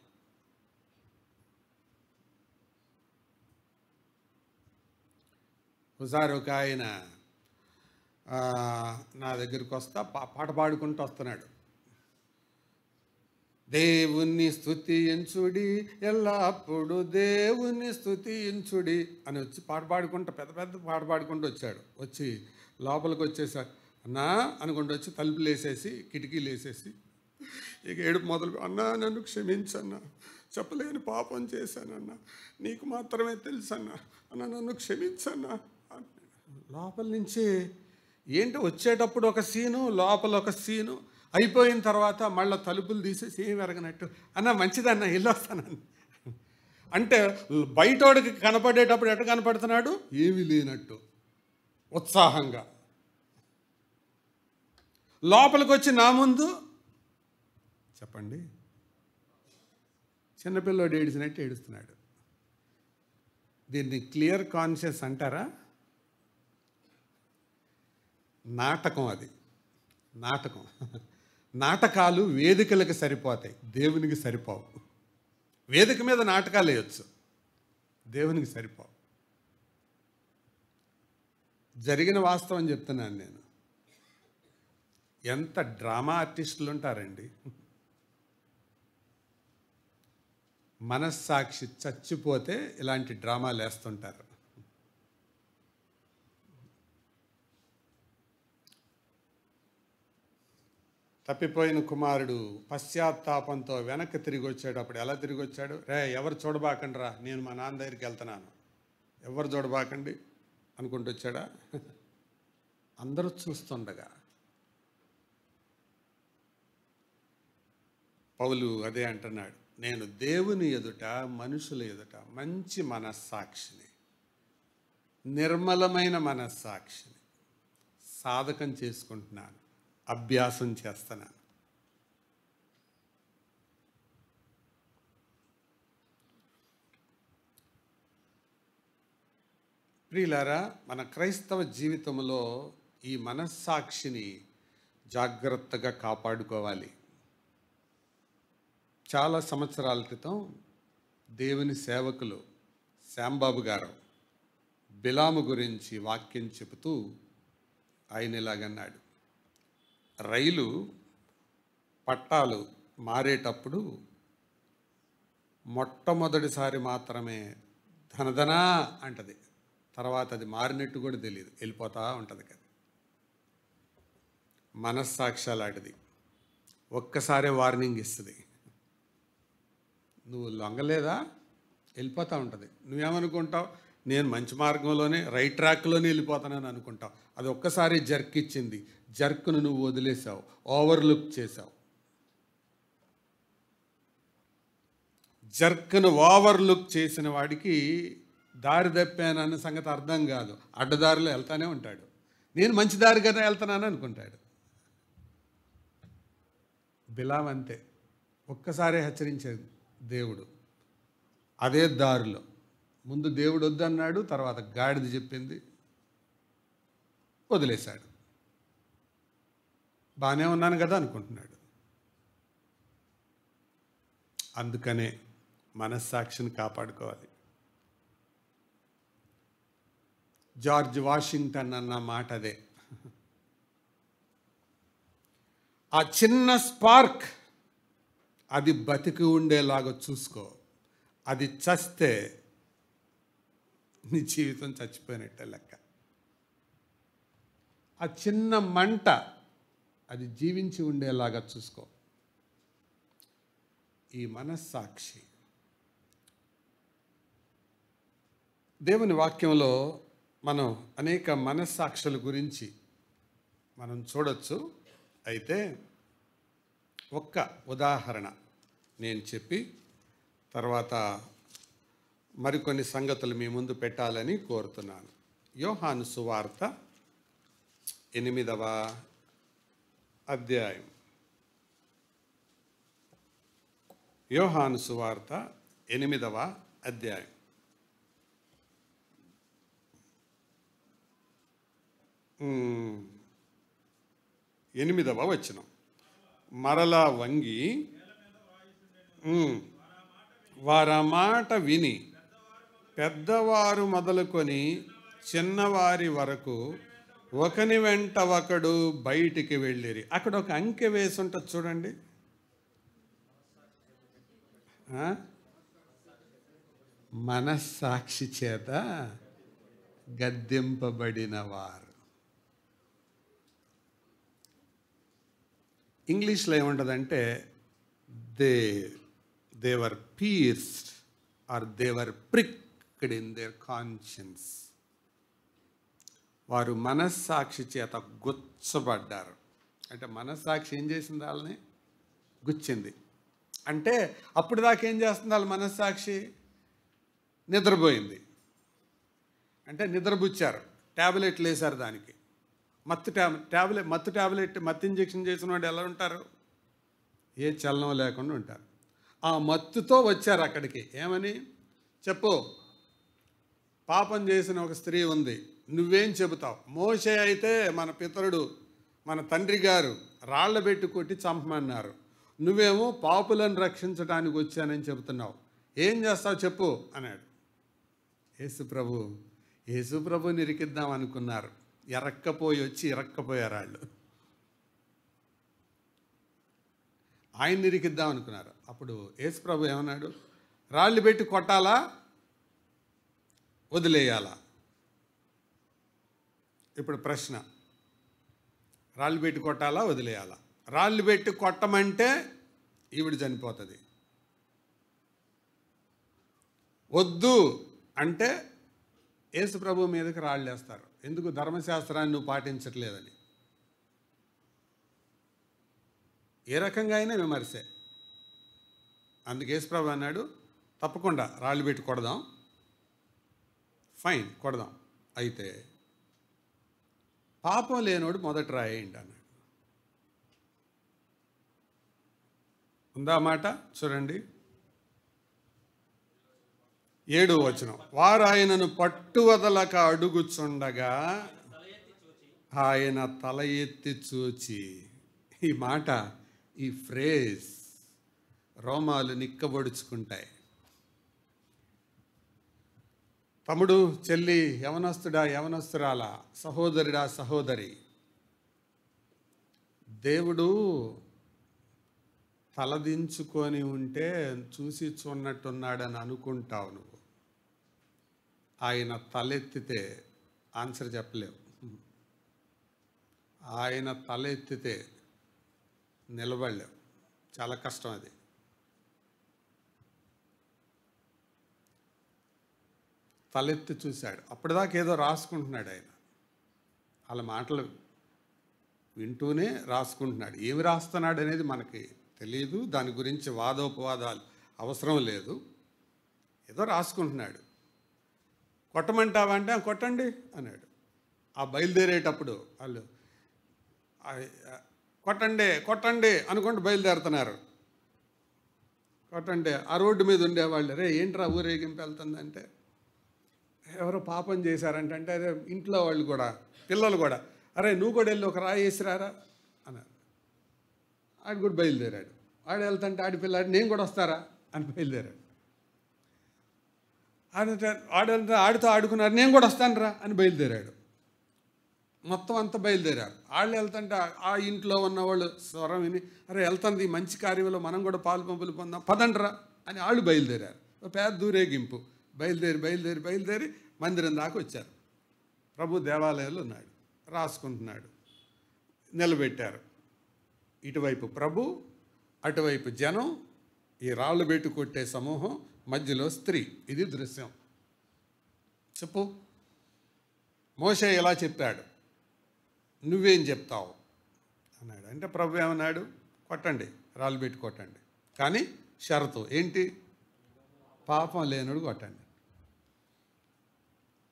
ఒకసారి ఒక ఆయన నా దగ్గరికి వస్తా పాట పాడుకుంటూ వస్తున్నాడు. దేవుణ్ణి స్తుతించుడి ఎల్లప్పుడు దేవుణ్ణి స్తుతించుడి అని వచ్చి పాట పాడుకుంటూ పెద్ద పాట పాడుకుంటూ వచ్చాడు. వచ్చి లోపలికి వచ్చేసారు. అన్నా అనుకుంటూ వచ్చి తలుపులు వేసేసి కిటికీలు వేసేసి ఇక ఏడుపు మొదలు, అన్నా నన్ను క్షమించన్నా, చెప్పలేని పాపం చేశానన్నా, నీకు మాత్రమే తెలుసన్నా, అన్నా నన్ను క్షమించన్నా. లోపల నుంచి ఏంటి వచ్చేటప్పుడు ఒక సీను, లోపల ఒక సీను, అయిపోయిన తర్వాత మళ్ళీ తలుపులు తీసేసి ఏమి ఎరగనట్టు, అన్న మంచిదన్న వెళ్ళొస్తానని. అంటే బయటోడికి కనపడేటప్పుడు ఎట్లా కనపడుతున్నాడు? ఏమీ లేనట్టు ఉత్సాహంగా. లోపలికి వచ్చి నా ముందు చెప్పండి చిన్నపిల్లోడు ఏడిచినట్టు ఏడుస్తున్నాడు. దీన్ని క్లియర్ కాన్షియస్ అంటారా? నాటకం. అది నాటకం. నాటకాలు వేదికలకు సరిపోతాయి, దేవునికి సరిపోవు. వేదిక మీద నాటకాలు వేయచ్చు, దేవునికి సరిపోవు. జరిగిన వాస్తవం చెప్తున్నాను నేను. ఎంత డ్రామా ఆర్టిస్టులు ఉంటారండి. మనస్సాక్షి చచ్చిపోతే ఇలాంటి డ్రామాలు వేస్తుంటారు. తప్పిపోయిన కుమారుడు పశ్చాత్తాపంతో వెనక్కి తిరిగి వచ్చేటప్పుడు ఎలా తిరిగి వచ్చాడు? ఎవరు చూడబాకండి రా, నేను మా నాన్న దగ్గరికి వెళ్తున్నాను, ఎవరు చూడబాకండి, అనుకుంటూ వచ్చాడా? అందరూ చూస్తుండగా పౌలు అదే అంటున్నాడు, నేను దేవుని ఎదుట మనుషుల ఎదుట మంచి మనస్సాక్షిని, నిర్మలమైన మనస్సాక్షిని సాధకం చేసుకుంటున్నాను, అభ్యాసం చేస్తున్నాను. ప్రియులారా, మన క్రైస్తవ జీవితంలో ఈ మనస్సాక్షిని జాగ్రత్తగా కాపాడుకోవాలి. చాలా సంవత్సరాల క్రితం దేవుని సేవకులు శ్యాంబాబు గారు బిలాము గురించి వాక్యం చెబుతూ ఆయన ఇలాగన్నాడు, రైలు పట్టాలు మారేటప్పుడు మొట్టమొదటిసారి మాత్రమే ధనధనా అంటది, తర్వాత అది మారినట్టు కూడా తెలియదు, వెళ్ళిపోతూ ఉంటుంది కదా. మనస్సాక్షాలాంటిది, ఒక్కసారే వార్నింగ్ ఇస్తుంది, నువ్వు లొంగలేదా వెళ్ళిపోతూ ఉంటుంది. నువ్వేమనుకుంటావు, నేను మంచి మార్గంలోనే రైట్ ట్రాక్లోనే వెళ్ళిపోతానని అనుకుంటావు. అది ఒక్కసారి జర్క్ ఇచ్చింది, జర్క్ను నువ్వు వదిలేసావు, ఓవర్లుక్ చేసావు. జర్క్ను ఓవర్లుక్ చేసిన వాడికి దారి తప్పానన్న సంగతి అర్థం కాదు, అడ్డదారిలో వెళ్తానే ఉంటాడు. నేను మంచి దారి కదా వెళ్తున్నాను అనుకుంటాడు. బిలాం అంతే, ఒక్కసారి హెచ్చరించేది దేవుడు, అదే దారిలో ముందు దేవుడు వద్దన్నాడు, తర్వాత గాడిద చెప్పింది, వదిలేశాడు. బాగానే ఉన్నాను కదా అనుకుంటున్నాడు. అందుకనే మనస్సాక్షిని కాపాడుకోవాలి. జార్జ్ వాషింగ్టన్ అన్న మాట అదే, ఆ చిన్న స్పార్క్ అది బతికి ఉండేలాగా చూసుకో, అది చస్తే నీ జీవితం చచ్చిపోయినట్టే లెక్క. ఆ చిన్న మంట అది జీవించి ఉండేలాగా చూసుకో. ఈ మనస్సాక్షి దేవుని వాక్యంలో మనం అనేక మనస్సాక్షుల గురించి మనం చూడొచ్చు. అయితే ఒక్క ఉదాహరణ నేను చెప్పి తర్వాత మరికొన్ని సంగతులు మీ ముందు పెట్టాలని కోరుతున్నాను. యోహాను సువార్త 8వ అధ్యాయం. యోహాను సువార్త 8వ అధ్యాయం. ఎనిమిదవ వచనం. మరలా వంగి వారా మాట విని పెద్దవారు మొదలుకొని చిన్నవారి వరకు ఒకని వెంట ఒకడు బయటికి వెళ్ళిరి. అక్కడ ఒక అంకె వేసి ఉంటుంది చూడండి. మనస్సాక్షి చేత గద్దింపబడిన వారు. ఇంగ్లీష్లో ఏముంటుందంటే they were pierced or they were pricked in their conscience. వారు మనస్సాక్షి చేత గుచ్చబడ్డారు. అంటే మనస్సాక్షి ఏం చేసింది? వాళ్ళని గుచ్చింది. అంటే అప్పుడు దాకా ఏం చేస్తుంది వాళ్ళ మనస్సాక్షి? నిద్రపోయింది. అంటే నిద్రపుచ్చారు, ట్యాబ్లెట్లు వేశారు దానికి. మత్తు ట్యాబ్లెట్ మత్తు ఇంజెక్షన్ చేసిన వాడు ఎలా ఉంటారు? ఏ చలనం లేకుండా ఉంటారు. ఆ మత్తుతో వచ్చారు అక్కడికి. ఏమని? చెప్పు, పాపం చేసిన ఒక స్త్రీ ఉంది, నువ్వేం చెబుతావు? మోషే అయితే మన పితరుడు, మన తండ్రి గారు రాళ్ల పెట్టి కొట్టి చంపమన్నారు, నువ్వేమో పాపులను రక్షించడానికి వచ్చానని చెబుతున్నావు, ఏం చేస్తావు చెప్పు అన్నాడు. యేసు ప్రభుని ఇరికిద్దాం అనుకున్నారు. ఇరక్కపోయారు వాళ్ళు. ఆయన్ని ఇరికిద్దాం అనుకున్నారు. అప్పుడు యేసు ప్రభు ఏమన్నాడు? రాళ్ళు పెట్టి కొట్టాలా, వదిలేయాలా? ఇప్పుడు ప్రశ్న, రాళ్ళు పెట్టి కొట్టాలా, వదిలేయాలా? రాళ్ళు పెట్టి కొట్టమంటే ఈవిడ చనిపోతుంది. వద్దు అంటే యేసు ప్రభు మీదకి రాళ్ళేస్తారు. ఎందుకు? ధర్మశాస్త్రాన్ని నువ్వు పాటించట్లేదని. ఏ రకంగా అయినా విమర్శే. అందుకే యేసు ప్రభు అన్నాడు, తప్పకుండా రాళ్ళు పెట్టి కొడదాం, ఫైన్ కొడదాం, అయితే పాపం లేనోడు మొదట రాయేయండి అన్నాడు. ఉందా మాట? చూడండి 7వ వచనం. వారు ఆయనను పట్టువదలక అడుగుచుండగా ఆయన తల ఎత్తి చూచి. ఈ మాట, ఈ ఫ్రేజ్ రోమాలు నిక్కబొడుచుకుంటాయి. తమ్ముడు, చెల్లి, యవనస్తుడా, యవనస్తురాలా, సహోదరుడా, సహోదరి, దేవుడు తలదించుకొని ఉంటే చూసి చూన్నట్టున్నాడని అనుకుంటావు నువ్వు. ఆయన తలెత్తితే ఆన్సర్ చెప్పలేవు. ఆయన తలెత్తితే నిలబడలేవు. చాలా కష్టం అది. తలెత్తి చూశాడు. అప్పటిదాకా ఏదో రాసుకుంటున్నాడు ఆయన. వాళ్ళ మాటలు వింటూనే రాసుకుంటున్నాడు. ఏమి రాస్తున్నాడు అనేది మనకి తెలియదు. దాని గురించి వాదోపవాదాలు అవసరం లేదు. ఏదో రాసుకుంటున్నాడు. కొట్టమంటావా అంటే కొట్టండి అన్నాడు. ఆ బయలుదేరేటప్పుడు వాళ్ళు కొట్టండి కొట్టండి అనుకుంటూ బయలుదేరుతున్నారు. కొట్టండి. ఆ రోడ్డు మీద ఉండేవాళ్ళు, రే ఏంట్రా ఊరేగింపు వెళ్తుందంటే, ఎవరో పాపం చేశారంటే, అంటే అదే ఇంట్లో వాళ్ళు కూడా, పిల్లలు కూడా, అరే నువ్వు కూడా వెళ్ళి ఒక రాయి వేసిరారా అన్నారు. ఆడు కూడా బయలుదేరాడు. ఆడు వెళ్తుంటే ఆడి పిల్లాడు, నేను కూడా వస్తారా అని బయలుదేరాడు. ఆడంతా ఆడితో ఆడుకున్నారు, నేను కూడా వస్తానురా అని బయలుదేరాడు. మొత్తం అంతా బయలుదేరారు. వాళ్ళు వెళ్తుంటే ఆ ఇంట్లో ఉన్నవాళ్ళు స్వరం విని, అరే వెళ్తుంది ఈ మంచి కార్యంలో మనం కూడా పాలు పంపులు పొందాం, పదండ్రా అని వాళ్ళు బయలుదేరారు. పెద్ద ఊరేగింపు. బయలుదేరి మందిరం దాకా వచ్చారు. ప్రభు దేవాలయంలో ఉన్నాడు, రాసుకుంటున్నాడు. నిలబెట్టారు. ఇటువైపు ప్రభు, అటువైపు జనం, ఈ రాళ్ళు పెట్టి కొట్టే సమూహం, మధ్యలో స్త్రీ. ఇది దృశ్యం. చెప్పు. మోషే ఇలా చెప్పాడు, నువ్వేం చెప్తావు అన్నాడు. అంటే ప్రభు ఏమన్నాడు? కొట్టండి, రాళ్ళు పెట్టి కొట్టండి, కానీ షరతు ఏంటి? పాపం లేనుడు కొట్టండి.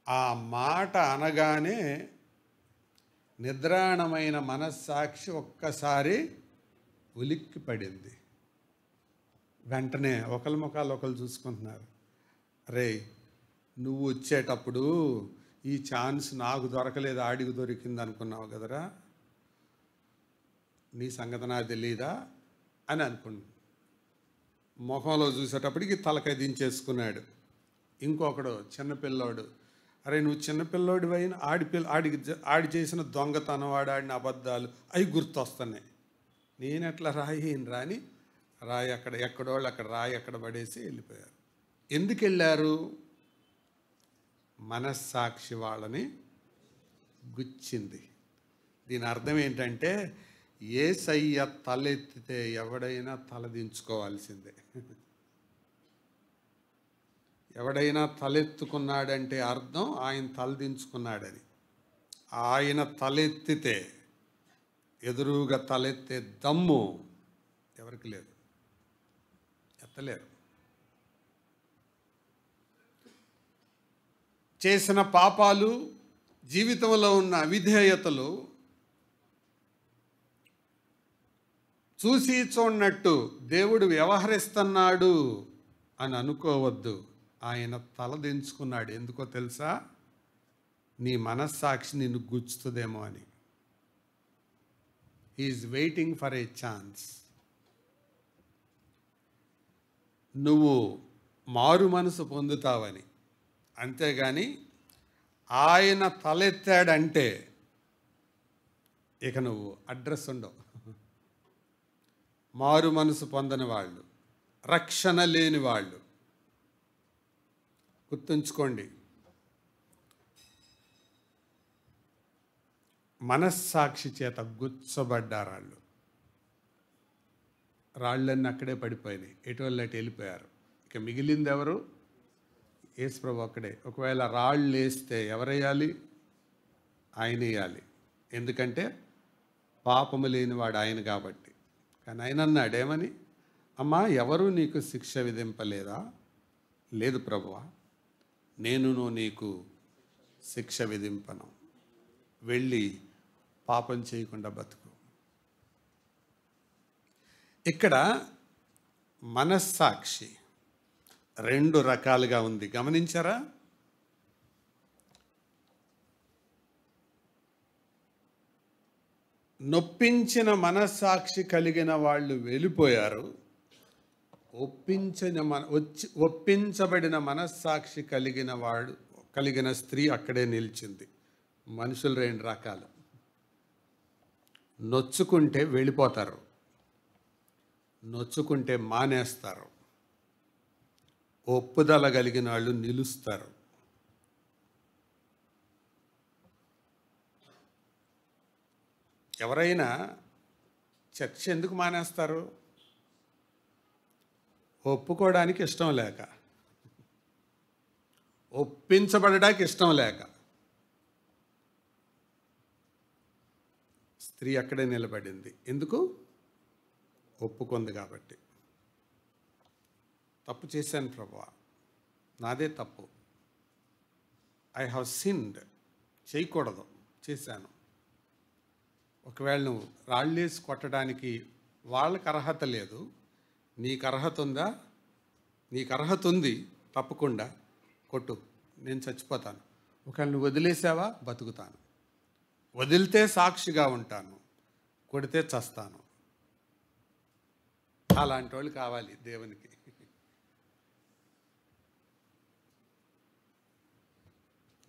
ఆ మాట అనగానే నిద్రాణమైన మనస్సాక్షి ఒక్కసారి ఉలిక్కి పడింది. వెంటనే ఒకరి ముఖాలు ఒకరు చూసుకుంటున్నారు. రే, నువ్వు వచ్చేటప్పుడు ఈ ఛాన్స్ నాకు దొరకలేదు, ఆడికి దొరికింది అనుకున్నావు కదరా, నీ సంగతి నాకు తెలీదా అని అనుకున్నాను. ముఖంలో చూసేటప్పటికి తలకాయ దించేసుకున్నాడు. ఇంకొకడు చిన్నపిల్లోడు, అరే నువ్వు చిన్నపిల్లోడు అయిన ఆడి చేసిన దొంగతనం, ఆడిన అబద్ధాలు అవి గుర్తొస్తున్నాయి. నేను ఎట్లా రాయిరా అని రాయి అక్కడ, ఎక్కడోళ్ళు అక్కడ రాయి అక్కడ పడేసి వెళ్ళిపోయారు. ఎందుకు వెళ్ళారు? మనస్సాక్షి వాళ్ళని గుచ్చింది. దీని అర్థం ఏంటంటే, యేసయ్య తలెత్తితే ఎవడైనా తలదించుకోవాల్సిందే. ఎవడైనా తలెత్తుకున్నాడంటే అర్థం ఆయన తలదించుకున్నాడని. ఆయన తలెత్తితే, ఎదురుగా తలెత్తే దమ్ము ఎవరికి లేదు, ఎత్తలేరు. చేసిన పాపాలు, జీవితంలో ఉన్న అవిధేయతలు చూసి చూడనట్టు దేవుడు వ్యవహరిస్తున్నాడు అని అనుకోవద్దు. ఆయన తలదించుకున్నాడు. ఎందుకో తెలుసా? నీ మనస్సాక్షి నిన్ను గుచ్చుతుందేమో అని. He is waiting for a chance. నువ్వు మారు మనసు పొందుతావని. అంతేగాని ఆయన తలెత్తాడంటే ఇక నువ్వు అడ్రస్ ఉండవు. మారు మనసు పొందని వాళ్ళు, రక్షణ లేని వాళ్ళు, గుర్తుంచుకోండి, మనస్సాక్షి చేత గుచ్చబడ్డారు. రాళ్ళన్నీ అక్కడే పడిపోయినాయి. ఎటువల్ల అటు వెళ్ళిపోయారు. ఇక మిగిలింది ఎవరు? యేసుప్రభు ఒక్కడే. ఒకవేళ రాళ్ళు వేస్తే ఎవరేయాలి? ఆయన వేయాలి. ఎందుకంటే పాపము లేనివాడు ఆయన కాబట్టి. కానీ ఆయన అన్నాడు ఏమని? అమ్మా, ఎవరు నీకు శిక్ష విధింపలేదా? లేదు ప్రభువా, నేనును నీకు శిక్ష విధింపను, వెళ్ళి పాపం చేయకుండా బతుకు. ఇక్కడ మనస్సాక్షి రెండు రకాలుగా ఉంది, గమనించారా? నొప్పించిన మనస్సాక్షి కలిగిన వాళ్ళు వెళ్ళిపోయారు. ఒప్పించబడిన మనస్సాక్షి కలిగిన స్త్రీ అక్కడే నిలిచింది. మనుషులు రెండు రకాలు. నొచ్చుకుంటే వెళ్ళిపోతారు, నొచ్చుకుంటే మానేస్తారు. ఒప్పుదల కలిగిన వాళ్ళు నిలుస్తారు. ఎవరైనా చర్చ ఎందుకు మానేస్తారు? ఒప్పుకోవడానికి ఇష్టం లేక, ఒప్పించబడడానికి ఇష్టం లేక. స్త్రీ అక్కడే నిలబడింది. ఎందుకు? ఒప్పుకుంది కాబట్టి. తప్పు చేశాను ప్రభువా, నాదే తప్పు, ఐ హ్యావ్ సిన్డ్, చేయకూడదు, చేశాను. ఒకవేళ నువ్వు రాళ్ళేసి కొట్టడానికి వాళ్ళకి అర్హత లేదు, నీకు అర్హత ఉందా? నీకు అర్హత ఉంది, తప్పకుండా కొట్టు, నేను చచ్చిపోతాను. ఒకవేళ నువ్వు వదిలేసావా? బతుకుతాను. వదిలితే సాక్షిగా ఉంటాను, కొడితే చస్తాను. అలాంటి వాళ్ళు కావాలి దేవునికి.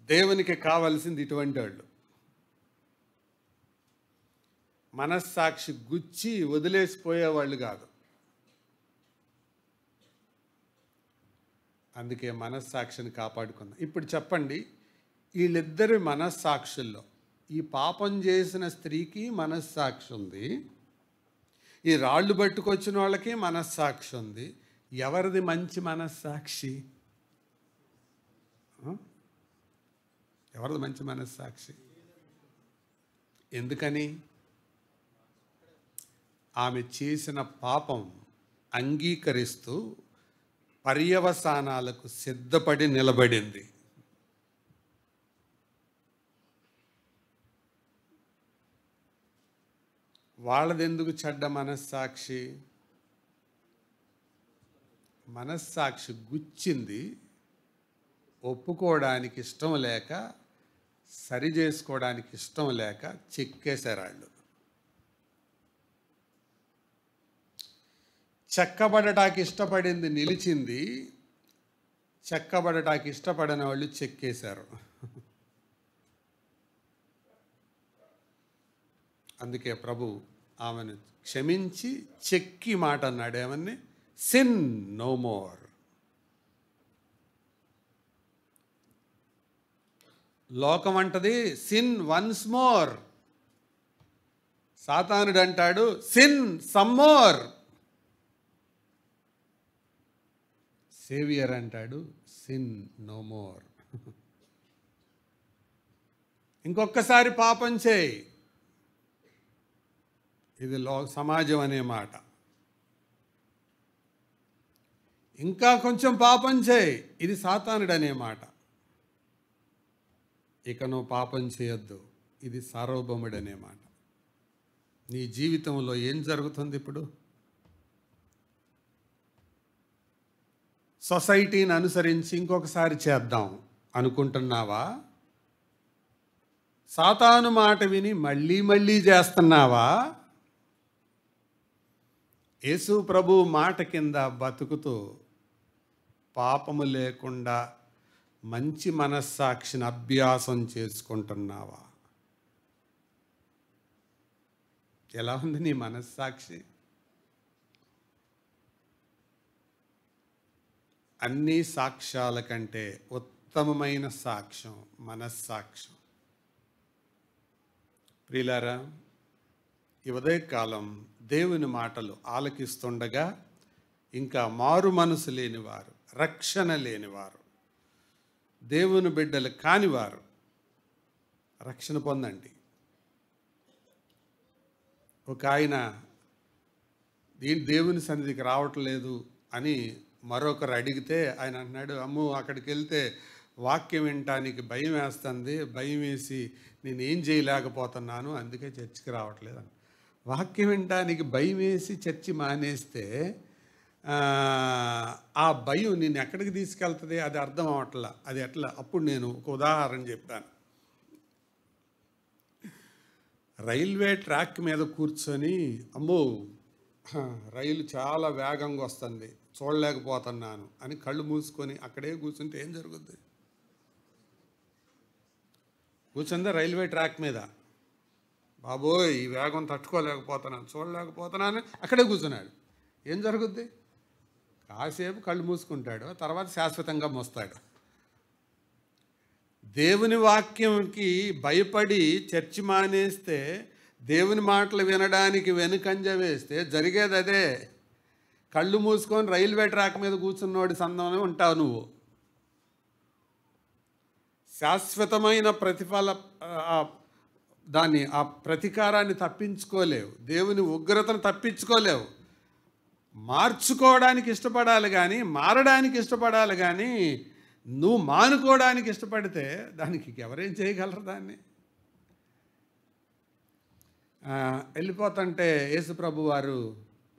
దేవునికి కావాల్సింది ఇటువంటి వాళ్ళు. మనస్సాక్షి గుచ్చి వదిలేసిపోయేవాళ్ళు కాదు. అందుకే మనస్సాక్షిని కాపాడుకుందాం. ఇప్పుడు చెప్పండి, వీళ్ళిద్దరి మనస్సాక్షుల్లో ఈ పాపం చేసిన స్త్రీకి మనస్సాక్షి ఉంది, ఈ రాళ్ళు పట్టుకొచ్చిన వాళ్ళకి మనస్సాక్షి ఉంది. ఎవరిది మంచి మనస్సాక్షి? ఎవరిది మంచి మనస్సాక్షి? ఎందుకని? ఆమె చేసిన పాపం అంగీకరిస్తూ పర్యవసానాలకు సిద్ధపడి నిలబడింది. వాళ్ళదెందుకు చెడ్డ మనస్సాక్షి? మనస్సాక్షి గుచ్చింది, ఒప్పుకోవడానికి ఇష్టం లేక, సరి చేసుకోవడానికి ఇష్టం లేక చెక్కేశారు వాళ్ళు. చెక్కబడటానికి ఇష్టపడింది నిలిచింది, చెక్కబడటానికి ఇష్టపడిన వాళ్ళు చెక్కేశారు. అందుకే ప్రభు ఆమెను క్షమించి చెక్కి మాట అన్నాడు. ఏమని? Sin no more. లోకం అంటది సిన్ వన్స్ మోర్. సాతానుడు అంటాడు సిన్ సమ్ మోర్. సేవియర్ అంటాడు సిన్ నో మోర్. ఇంకొకసారి పాపం చేయి. ఇది సమాజం అనే మాట. ఇంకా కొంచెం పాపం చేయి, ఇది సాతానుడు అనే మాట. ఇక నువ్వు పాపం చేయొద్దు, ఇది సార్వభౌముడు అనే మాట. నీ జీవితంలో ఏం జరుగుతుంది ఇప్పుడు? సొసైటీని అనుసరించి ఇంకొకసారి చేద్దాం అనుకుంటున్నావా? సాతాను మాట విని మళ్ళీ మళ్ళీ చేస్తున్నావా? యేసు ప్రభు మాట కింద బతుకుతూ పాపము లేకుండా మంచి మనస్సాక్షిని అభ్యాసం చేసుకుంటున్నావా? ఎలా ఉంది నీ మనస్సాక్షి? అన్ని సాక్ష్యాల కంటే ఉత్తమమైన సాక్ష్యం మనస్సాక్ష్యం. ప్రియులారా, ఈ ఉదయకాలం దేవుని మాటలు ఆలకిస్తుండగా ఇంకా మారు మనసు లేనివారు, రక్షణ లేనివారు, దేవుని బిడ్డలు కానివారు రక్షణ పొందండి. ఒక ఆయన దేవుని సన్నిధికి రావట్లేదు అని మరొకరు అడిగితే ఆయన అన్నాడు, అమ్మో అక్కడికి వెళ్తే వాక్యం వినటానికి భయం వేస్తుంది, భయం వేసి నేనేం చేయలేకపోతున్నాను, అందుకే చర్చికి రావట్లేదు అని. వాక్యం వినటానికి భయం వేసి చర్చి మానేస్తే ఆ భయం నిన్ను ఎక్కడికి తీసుకెళ్తుంది అది అర్థం అవట్లా. అది ఎట్లా? అప్పుడు నేను ఒక ఉదాహరణ చెప్పాను. రైల్వే ట్రాక్ మీద కూర్చొని అమ్మో రైలు చాలా వేగంగా వస్తుంది, చూడలేకపోతున్నాను అని కళ్ళు మూసుకొని అక్కడే కూర్చుంటే ఏం జరుగుద్ది? కూర్చుందా రైల్వే ట్రాక్ మీద, బాబోయ్ ఈ వేగం తట్టుకోలేకపోతున్నాను, చూడలేకపోతున్నాను, అక్కడే కూర్చున్నాడు. ఏం జరుగుద్ది? కాసేపు కళ్ళు మూసుకుంటాడు, తర్వాత శాశ్వతంగా మోస్తాడు. దేవుని వాక్యంకి భయపడి చర్చి మానేస్తే, దేవుని మాటలు వినడానికి వెనుకంజ వేస్తే జరిగేది అదే. కళ్ళు మూసుకొని రైల్వే ట్రాక్ మీద కూర్చున్నోడి సందంలో ఉంటావు నువ్వు. శాశ్వతమైన ఆ ప్రతీకారాన్ని తప్పించుకోలేవు, దేవుని ఉగ్రతను తప్పించుకోలేవు. మార్చుకోవడానికి ఇష్టపడాలి కానీ, మారడానికి ఇష్టపడాలి కానీ, నువ్వు మానుకోవడానికి ఇష్టపడితే దానికి ఎవరేం చేయగలరు? దాన్ని వెళ్ళిపోతుంటే యేసుప్రభు వారు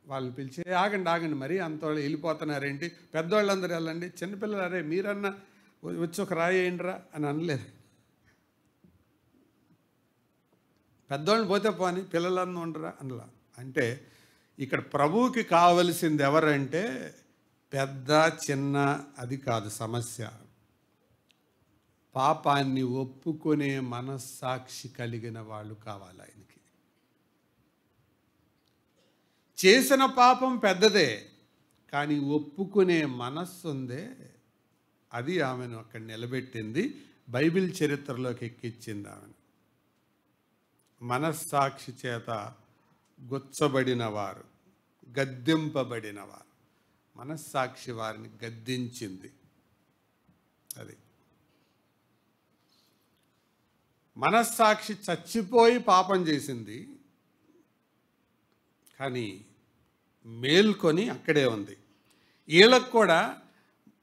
వాళ్ళని పిలిచి, ఆగండి మరి అంతవాళ్ళు వెళ్ళిపోతున్నారేంటి, పెద్దవాళ్ళందరూ వెళ్ళండి, చిన్నపిల్లలు అరే మీరన్నా వచ్చి ఒక రాయి వేయండిరా అని అనలేదు. పెద్దవాళ్ళని పోతే పోని, పిల్లలన్నా ఉండరా అనలా. అంటే ఇక్కడ ప్రభువుకి కావలసింది ఎవరంటే పెద్ద చిన్న అది కాదు సమస్య. పాపాన్ని ఒప్పుకునే మనస్సాక్షి కలిగిన వాళ్ళు కావాలి ఆయనకి. చేసిన పాపం పెద్దదే, కానీ ఒప్పుకునే మనస్సు ఉందే, అది ఆమెను అక్కడ నిలబెట్టింది, బైబిల్ చరిత్రలోకి ఎక్కించింది ఆమెను. మనస్సాక్షి చేత గుచ్చబడిన వారు, గద్దింపబడిన వారు, మనస్సాక్షి వారిని గద్దించింది. అది మనస్సాక్షి చచ్చిపోయి పాపం చేసింది, కానీ మేల్కొని అక్కడే ఉంది. వీళ్ళకు కూడా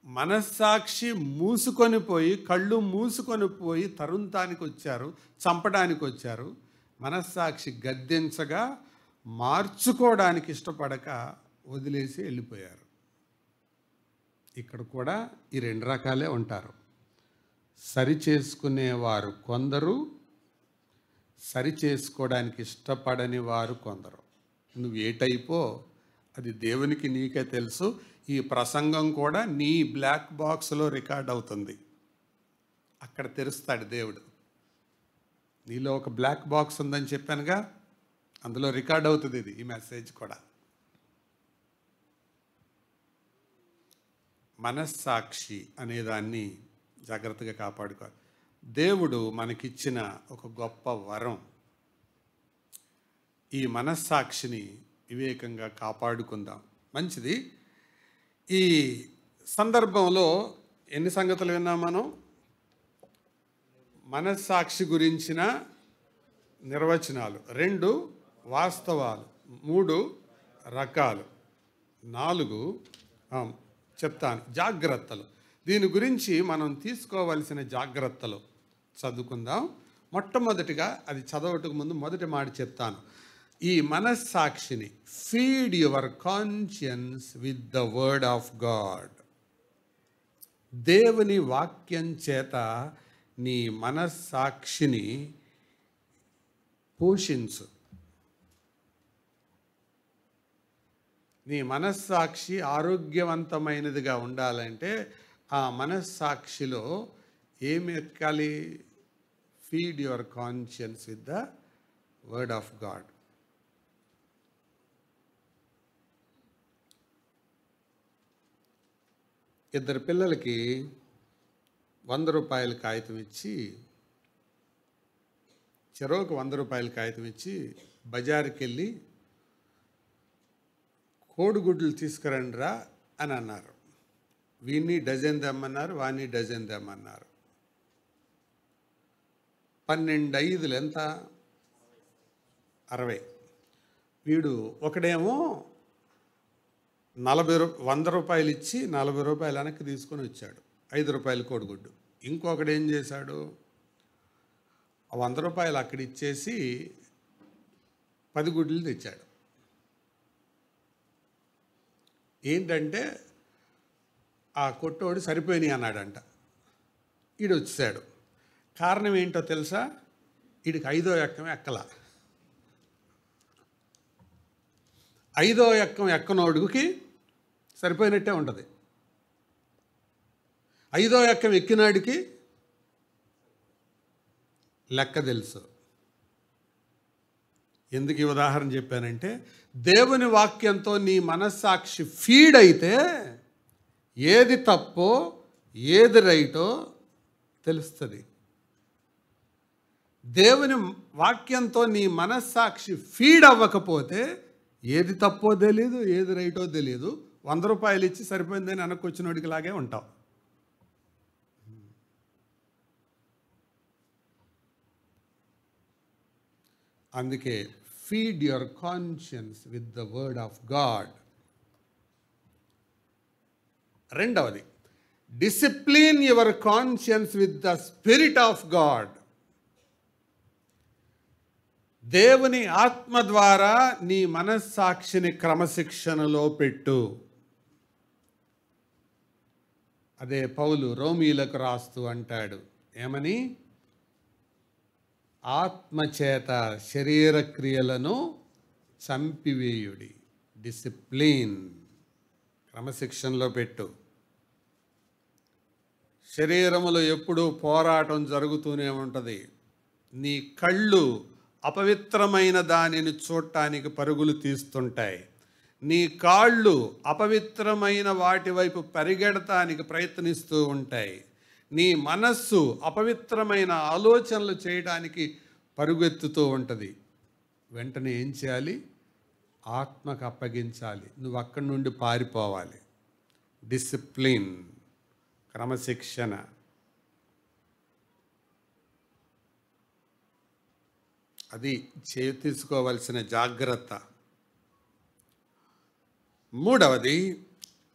మనస్సాక్షి మూసుకొని పోయి, కళ్ళు మూసుకొని పోయి తరుంతానికి వచ్చారు, చంపడానికి వచ్చారు. మనస్సాక్షి గద్దించగా మార్చుకోవడానికి ఇష్టపడక వదిలేసి వెళ్ళిపోయారు. ఇక్కడ కూడా ఈ రెండు రకాలే ఉంటారు. సరి చేసుకునేవారు కొందరు, సరి చేసుకోవడానికి ఇష్టపడని వారు కొందరు. నువ్వు ఏ టైపో అది దేవునికి నీకే తెలుసు. ఈ ప్రసంగం కూడా నీ బ్లాక్ బాక్స్లో రికార్డ్ అవుతుంది. అక్కడ తెరుస్తాడు దేవుడు. నీలో ఒక బ్లాక్ బాక్స్ ఉందని చెప్పానుగా, అందులో రికార్డ్ అవుతుంది ఇది, ఈ మెసేజ్ కూడా. మనస్సాక్షి అనేదాన్ని జాగ్రత్తగా కాపాడుకోవాలి. దేవుడు మనకిచ్చిన ఒక గొప్ప వరం. ఈ మనస్సాక్షిని వివేకంగా కాపాడుకుందాం. మంచిది. ఈ సందర్భంలో ఎన్ని సంగతులు విన్నాం మనం? మనస్సాక్షి గురించిన నిర్వచనాలు 2, వాస్తవాలు 3, రకాలు 4, చెప్తాను జాగ్రత్తలు. దీని గురించి మనం తీసుకోవలసిన జాగ్రత్తలు చదువుకుందాం. మొట్టమొదటిగా అది చదవటకు ముందు మొదటి మాట చెప్తాను. ఈ మనస్సాక్షిని feed your conscience with the word of God. దేవుని వాక్యం చేత నీ మనస్సాక్షిని పోషించు. నీ మనస్సాక్షి ఆరోగ్యవంతమైనదిగా ఉండాలంటే ఆ మనస్సాక్షిలో ఏమి ఎక్కాలి? Feed your conscience with the word of God. ఇద్దరు పిల్లలకి 100 రూపాయల కాగితం ఇచ్చి, చెరోకు 100 రూపాయల కాగితం ఇచ్చి బజారుకి వెళ్ళి కోడిగుడ్లు తీసుకురండిరా అని అన్నారు. వీన్ని డజన్ తెమ్మన్నారు, వాణ్ణి డజన్ తెమ్మన్నారు. 12 ఐదులు ఎంత? 60. వీడు ఒకడేమో 100 రూపాయలు ఇచ్చి 40 రూపాయలు వెనక్కి తీసుకొని వచ్చాడు, 5 రూపాయలు కోడిగుడ్డు. ఇంకొకడు ఏం చేశాడు, ఆ 100 రూపాయలు అక్కడ ఇచ్చేసి 10 గుడ్లు తెచ్చాడు. ఏంటంటే ఆ కొట్టోడు సరిపోయినాయి అన్నాడంట. ఈడు వచ్చాడు. కారణం ఏంటో తెలుసా? వీడికి 5వ ఎక్కం ఎక్కల. 5వ ఎక్కం ఎక్కనోడుకి సరిపోయినట్టే ఉంటుంది. 5వ ఎక్కం ఎక్కినాడికి లెక్క తెలుసు. ఎందుకు ఈ ఉదాహరణ చెప్పానంటే, దేవుని వాక్యంతో నీ మనస్సాక్షి ఫీడ్ అయితే ఏది తప్పో ఏది రైటో తెలుస్తుంది. దేవుని వాక్యంతో నీ మనస్సాక్షి ఫీడ్ అవ్వకపోతే ఏది తప్పో తెలియదు, ఏది రైటో తెలియదు. 100 రూపాయలు ఇచ్చి సరిపోయిందని వెనక్కొచ్చినోడికి లాగే ఉంటావు. అందుకే feed your conscience with the word of God. రెండవది, discipline your conscience with the spirit of God. దేవుని ఆత్మ ద్వారా నీ మనస్సాక్షిని క్రమశిక్షణలో పెట్టు. అదే పౌలు రోమీలకు రాస్తూ అంటాడు, ఏమని? ఆత్మచేత శరీర క్రియలను చంపివేయుడి. డిసిప్లిన్, క్రమశిక్షణలో పెట్టు. శరీరములో ఎప్పుడూ పోరాటం జరుగుతూనే ఉంటుంది. నీ కళ్ళు అపవిత్రమైన దానిని చూడటానికి పరుగులు తీస్తుంటాయి. నీ కాళ్ళు అపవిత్రమైన వాటి వైపు పరిగెడటానికి ప్రయత్నిస్తూ ఉంటాయి. నీ మనస్సు అపవిత్రమైన ఆలోచనలు చేయడానికి పరుగెత్తుతూ ఉంటుంది. వెంటనే ఏం చేయాలి? ఆత్మకు అప్పగించాలి. నువ్వు అక్కడి నుండి పారిపోవాలి. డిసిప్లిన్, క్రమశిక్షణ. అది తీసుకోవలసిన జాగ్రత్త. మూడవది,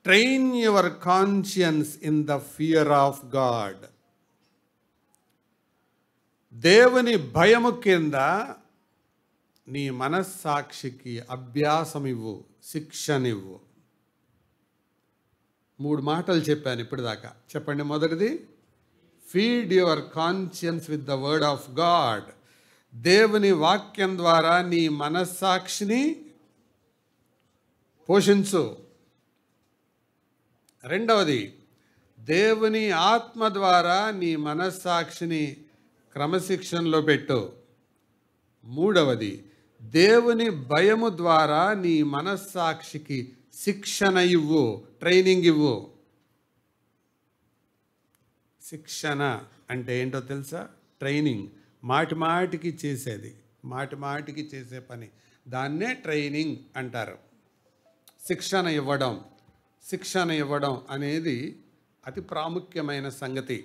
train your conscience in the fear of God. దేవుని భయము కింద నీ మనస్సాక్షికి అభ్యాసం ఇవ్వు, శిక్షనివ్వు. 3 మాటలు చెప్పాను ఇప్పటిదాకా. చెప్పండి. మొదటిది, feed your conscience with the word of God. దేవుని వాక్యం ద్వారా నీ మనస్సాక్షిని పోషించు. రెండవది, దేవుని ఆత్మ ద్వారా నీ మనస్సాక్షిని క్రమశిక్షణలో పెట్టు. మూడవది, దేవుని భయము ద్వారా నీ మనస్సాక్షికి శిక్షణ ఇవ్వు, ట్రైనింగ్ ఇవ్వు. శిక్షణ అంటే ఏంటో తెలుసా? ట్రైనింగ్. మాటి మాటికి చేసేది, మాటి మాటికి చేసే పని, దాన్నే ట్రైనింగ్ అంటారు. శిక్షణ ఇవ్వడం, శిక్షణ ఇవ్వడం అనేది అతి ప్రాముఖ్యమైన సంగతి.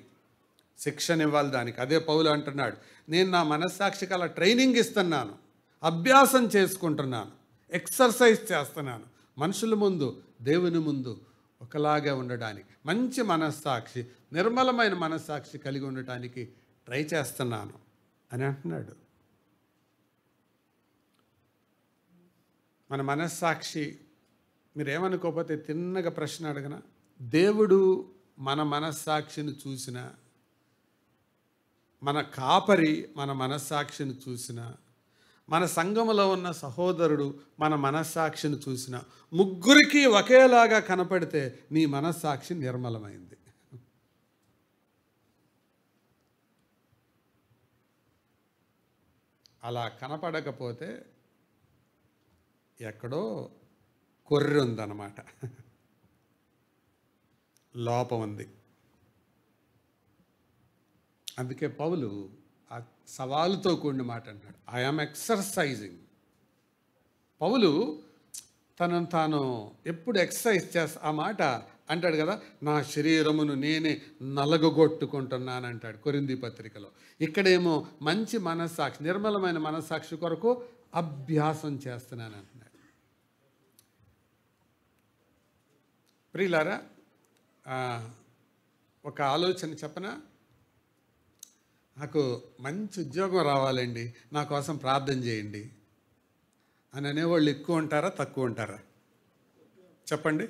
శిక్షణ ఇవ్వాలి దానికి. అదే పౌలు అంటున్నాడు, నేను నా మనస్సాక్షికి అలా ట్రైనింగ్ ఇస్తున్నాను, అభ్యాసం చేసుకుంటున్నాను, ఎక్సర్సైజ్ చేస్తున్నాను. మనుషుల ముందు, దేవుని ముందు ఒకలాగే ఉండడానికి, మంచి మనస్సాక్షి, నిర్మలమైన మనస్సాక్షి కలిగి ఉండటానికి ట్రై చేస్తున్నాను అని అంటున్నాడు. మన మనస్సాక్షి, మీరేమనుకోకపోతే తిన్నగా ప్రశ్న అడగనా? దేవుడు మన మనస్సాక్షిని చూసిన, మన కాపరి మన మనస్సాక్షిని చూసిన, మన సంఘములో ఉన్న సహోదరుడు మన మనస్సాక్షిని చూసిన, ముగ్గురికి ఒకేలాగా కనపడితే నీ మనస్సాక్షి నిర్మలమైంది. అలా కనపడకపోతే ఎక్కడో కొర్రె ఉందన్నమాట, లోపం ఉంది. అందుకే పౌలు ఆ సవాలుతో కూడిన మాట అన్నాడు, ఐ యామ్ ఎక్సర్సైజింగ్. పౌలు తనను తాను ఎప్పుడు ఎక్సర్సైజ్ చేస్తా, ఆ మాట అంటాడు కదా, నా శరీరమును నేనే నలగొట్టుకుంటున్నాను అంటాడు కొరింథీ పత్రికలో. ఇక్కడేమో మంచి మనస్సాక్షి, నిర్మలమైన మనస్సాక్షి కొరకు అభ్యాసం చేస్తున్నాను అంటున్నాడు. ప్రియులారా, ఒక ఆలోచన చెప్పనా? నాకు మంచి ఉద్యోగం రావాలండి, నా కోసం ప్రార్థన చేయండి అని అనేవాళ్ళు ఎక్కువ ఉంటారా తక్కువ ఉంటారా? చెప్పండి.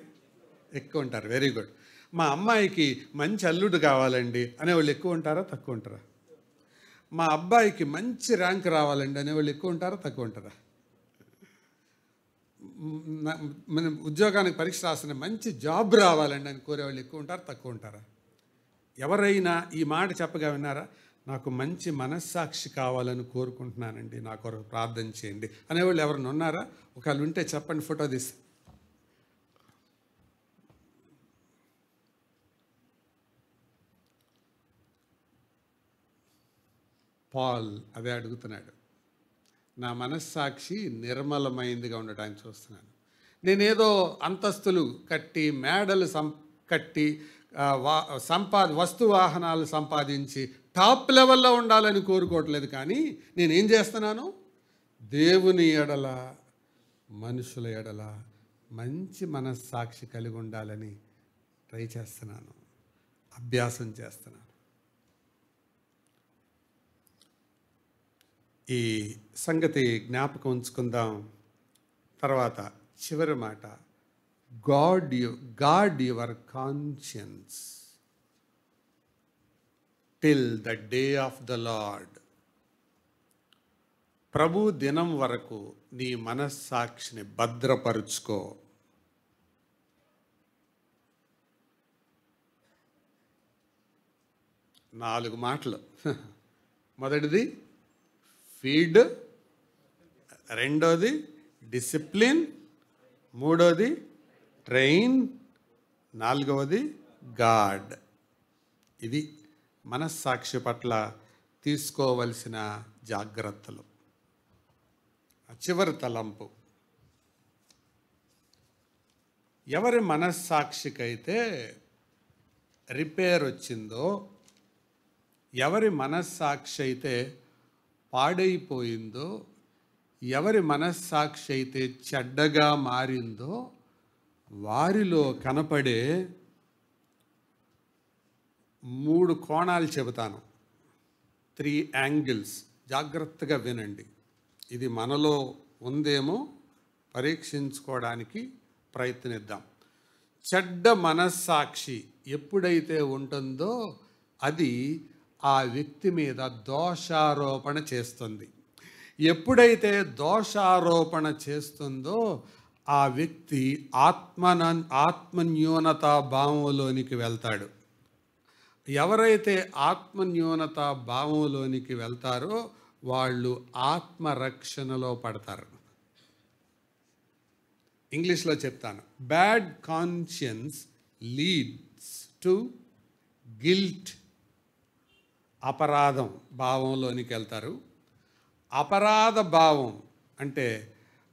ఎక్కువ ఉంటారు. Very good. మా అమ్మాయికి మంచి అల్లుడు కావాలండి అనేవాళ్ళు ఎక్కువ ఉంటారా తక్కువ ఉంటారా? మా అబ్బాయికి మంచి ర్యాంక్ రావాలండి అనేవాళ్ళు ఎక్కువ ఉంటారా తక్కువ ఉంటారా? మనం ఉద్యోగానికి పరీక్ష రాసిన మంచి జాబ్ రావాలండి అని కోరేవాళ్ళు ఎక్కువ ఉంటారా తక్కువ ఉంటారా? ఎవరైనా ఈ మాట చెప్పగా విన్నారా? నాకు మంచి మనస్సాక్షి కావాలని కోరుకుంటున్నానండి, నా కొరకు ప్రార్థన చేయండి అనేవాళ్ళు ఎవరైనా ఉన్నారా? ఒకవేళ ఉంటే చెప్పండి, ఫోటో తీసి. పాల్ అదే అడుగుతున్నాడు. నా మనస్సాక్షి నిర్మలమైందిగా ఉండటానికి చూస్తున్నాను. నేనేదో అంతస్తులు కట్టి, మేడలు కట్టి, వస్తు వాహనాలు సంపాదించి టాప్ లెవెల్లో ఉండాలని కోరుకోవట్లేదు. కానీ నేనేం చేస్తున్నాను? దేవుని ఎడల, మనుషుల ఎడల మంచి మనస్సాక్షి కలిగి ఉండాలని ట్రై చేస్తున్నాను, అభ్యాసం చేస్తున్నాను. ఈ సంగతి జ్ఞాపకం ఉంచుకుందాం. తర్వాత చివరి మాట, guard your conscience till the day of the Lord. ప్రభు దినం వరకు నీ మనస్సాక్షిని భద్రపరుచుకో. నాలుగు మాటలు. మొదటిది ఫీడ్, రెండోది డిసిప్లిన్, మూడోది ట్రైన్, నాలుగవది గాడ్. ఇది మనస్సాక్షి పట్ల తీసుకోవలసిన జాగ్రత్తలు. చివరి తలంపు, ఎవరి మనస్సాక్షికైతే రిపేర్ వచ్చిందో, ఎవరి మనస్సాక్షి అయితే పాడైపోయిందో, ఎవరి మనస్సాక్షి అయితే చెడ్డగా మారిందో, వారిలో కనపడే 3 కోణాలు చెబుతాను. 3 యాంగిల్స్. జాగ్రత్తగా వినండి. ఇది మనలో ఉందేమో పరీక్షించుకోవడానికి ప్రయత్నిద్దాం. చెడ్డ మనస్సాక్షి ఎప్పుడైతే ఉంటుందో అది ఆ వ్యక్తి మీద దోషారోపణ చేస్తుంది. ఎప్పుడైతే దోషారోపణ చేస్తుందో ఆ వ్యక్తి ఆత్మన్యూనతా భావంలోనికి వెళ్తాడు. ఎవరైతే ఆత్మన్యూనతా భావంలోనికి వెళ్తారో వాళ్ళు ఆత్మరక్షణలో పడతారు. ఇంగ్లీష్లో చెప్తాను. Bad conscience leads to guilt. అపరాధం భావంలోనికి వెళ్తారు. అపరాధ భావం అంటే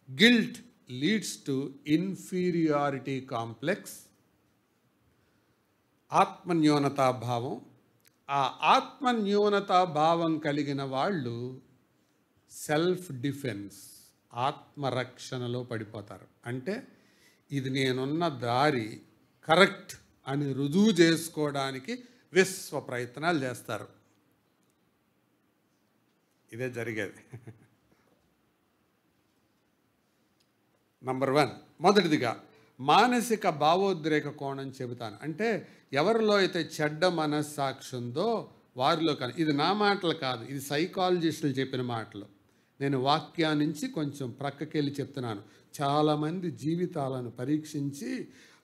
guilt leads to inferiority complex. ఆత్మన్యూనతా భావం. ఆ ఆత్మన్యూనతా భావం కలిగిన వాళ్ళు సెల్ఫ్ డిఫెన్స్, ఆత్మరక్షణలో పడిపోతారు. అంటే ఇది నేనున్న దారి కరెక్ట్ అని రుజువు చేసుకోవడానికి విశ్వ ప్రయత్నాలు చేస్తారు. ఇదే జరిగేది. నంబర్ 1, మొదటిదిగా మానసిక భావోద్రేక కోణం చెబుతాను. అంటే ఎవరిలో అయితే చెడ్డ మనస్సాక్షి ఉందో వారిలో ఇది నా మాటలు కాదు, ఇది సైకాలజిస్టులు చెప్పిన మాటలు. నేను వాక్యాన్ని నుంచి కొంచెం ప్రక్కకెళ్ళి చెప్తున్నాను. చాలామంది జీవితాలను పరీక్షించి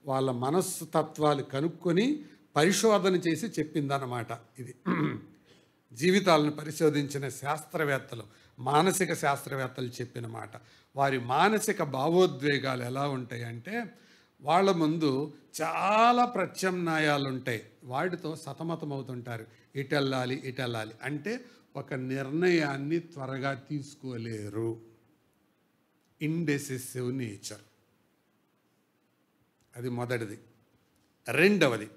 వాళ్ళ మనస్సు తత్వాలు కనుక్కొని పరిశోధన చేసి చెప్పిందన్నమాట. ఇది జీవితాలను పరిశోధించిన శాస్త్రవేత్తలు, మానసిక శాస్త్రవేత్తలు చెప్పిన మాట. వారి మానసిక భావోద్వేగాలు ఎలా ఉంటాయంటే వాళ్ళ ముందు చాలా ప్రత్యామ్నాయాలు ఉంటాయి. వాటితో సతమతమవుతుంటారు. ఇటెళ్ళాలి ఇటెళ్ళాలి అంటే ఒక నిర్ణయాన్ని త్వరగా తీసుకోలేరు. Indecisive nature. అది మొదటిది. రెండవది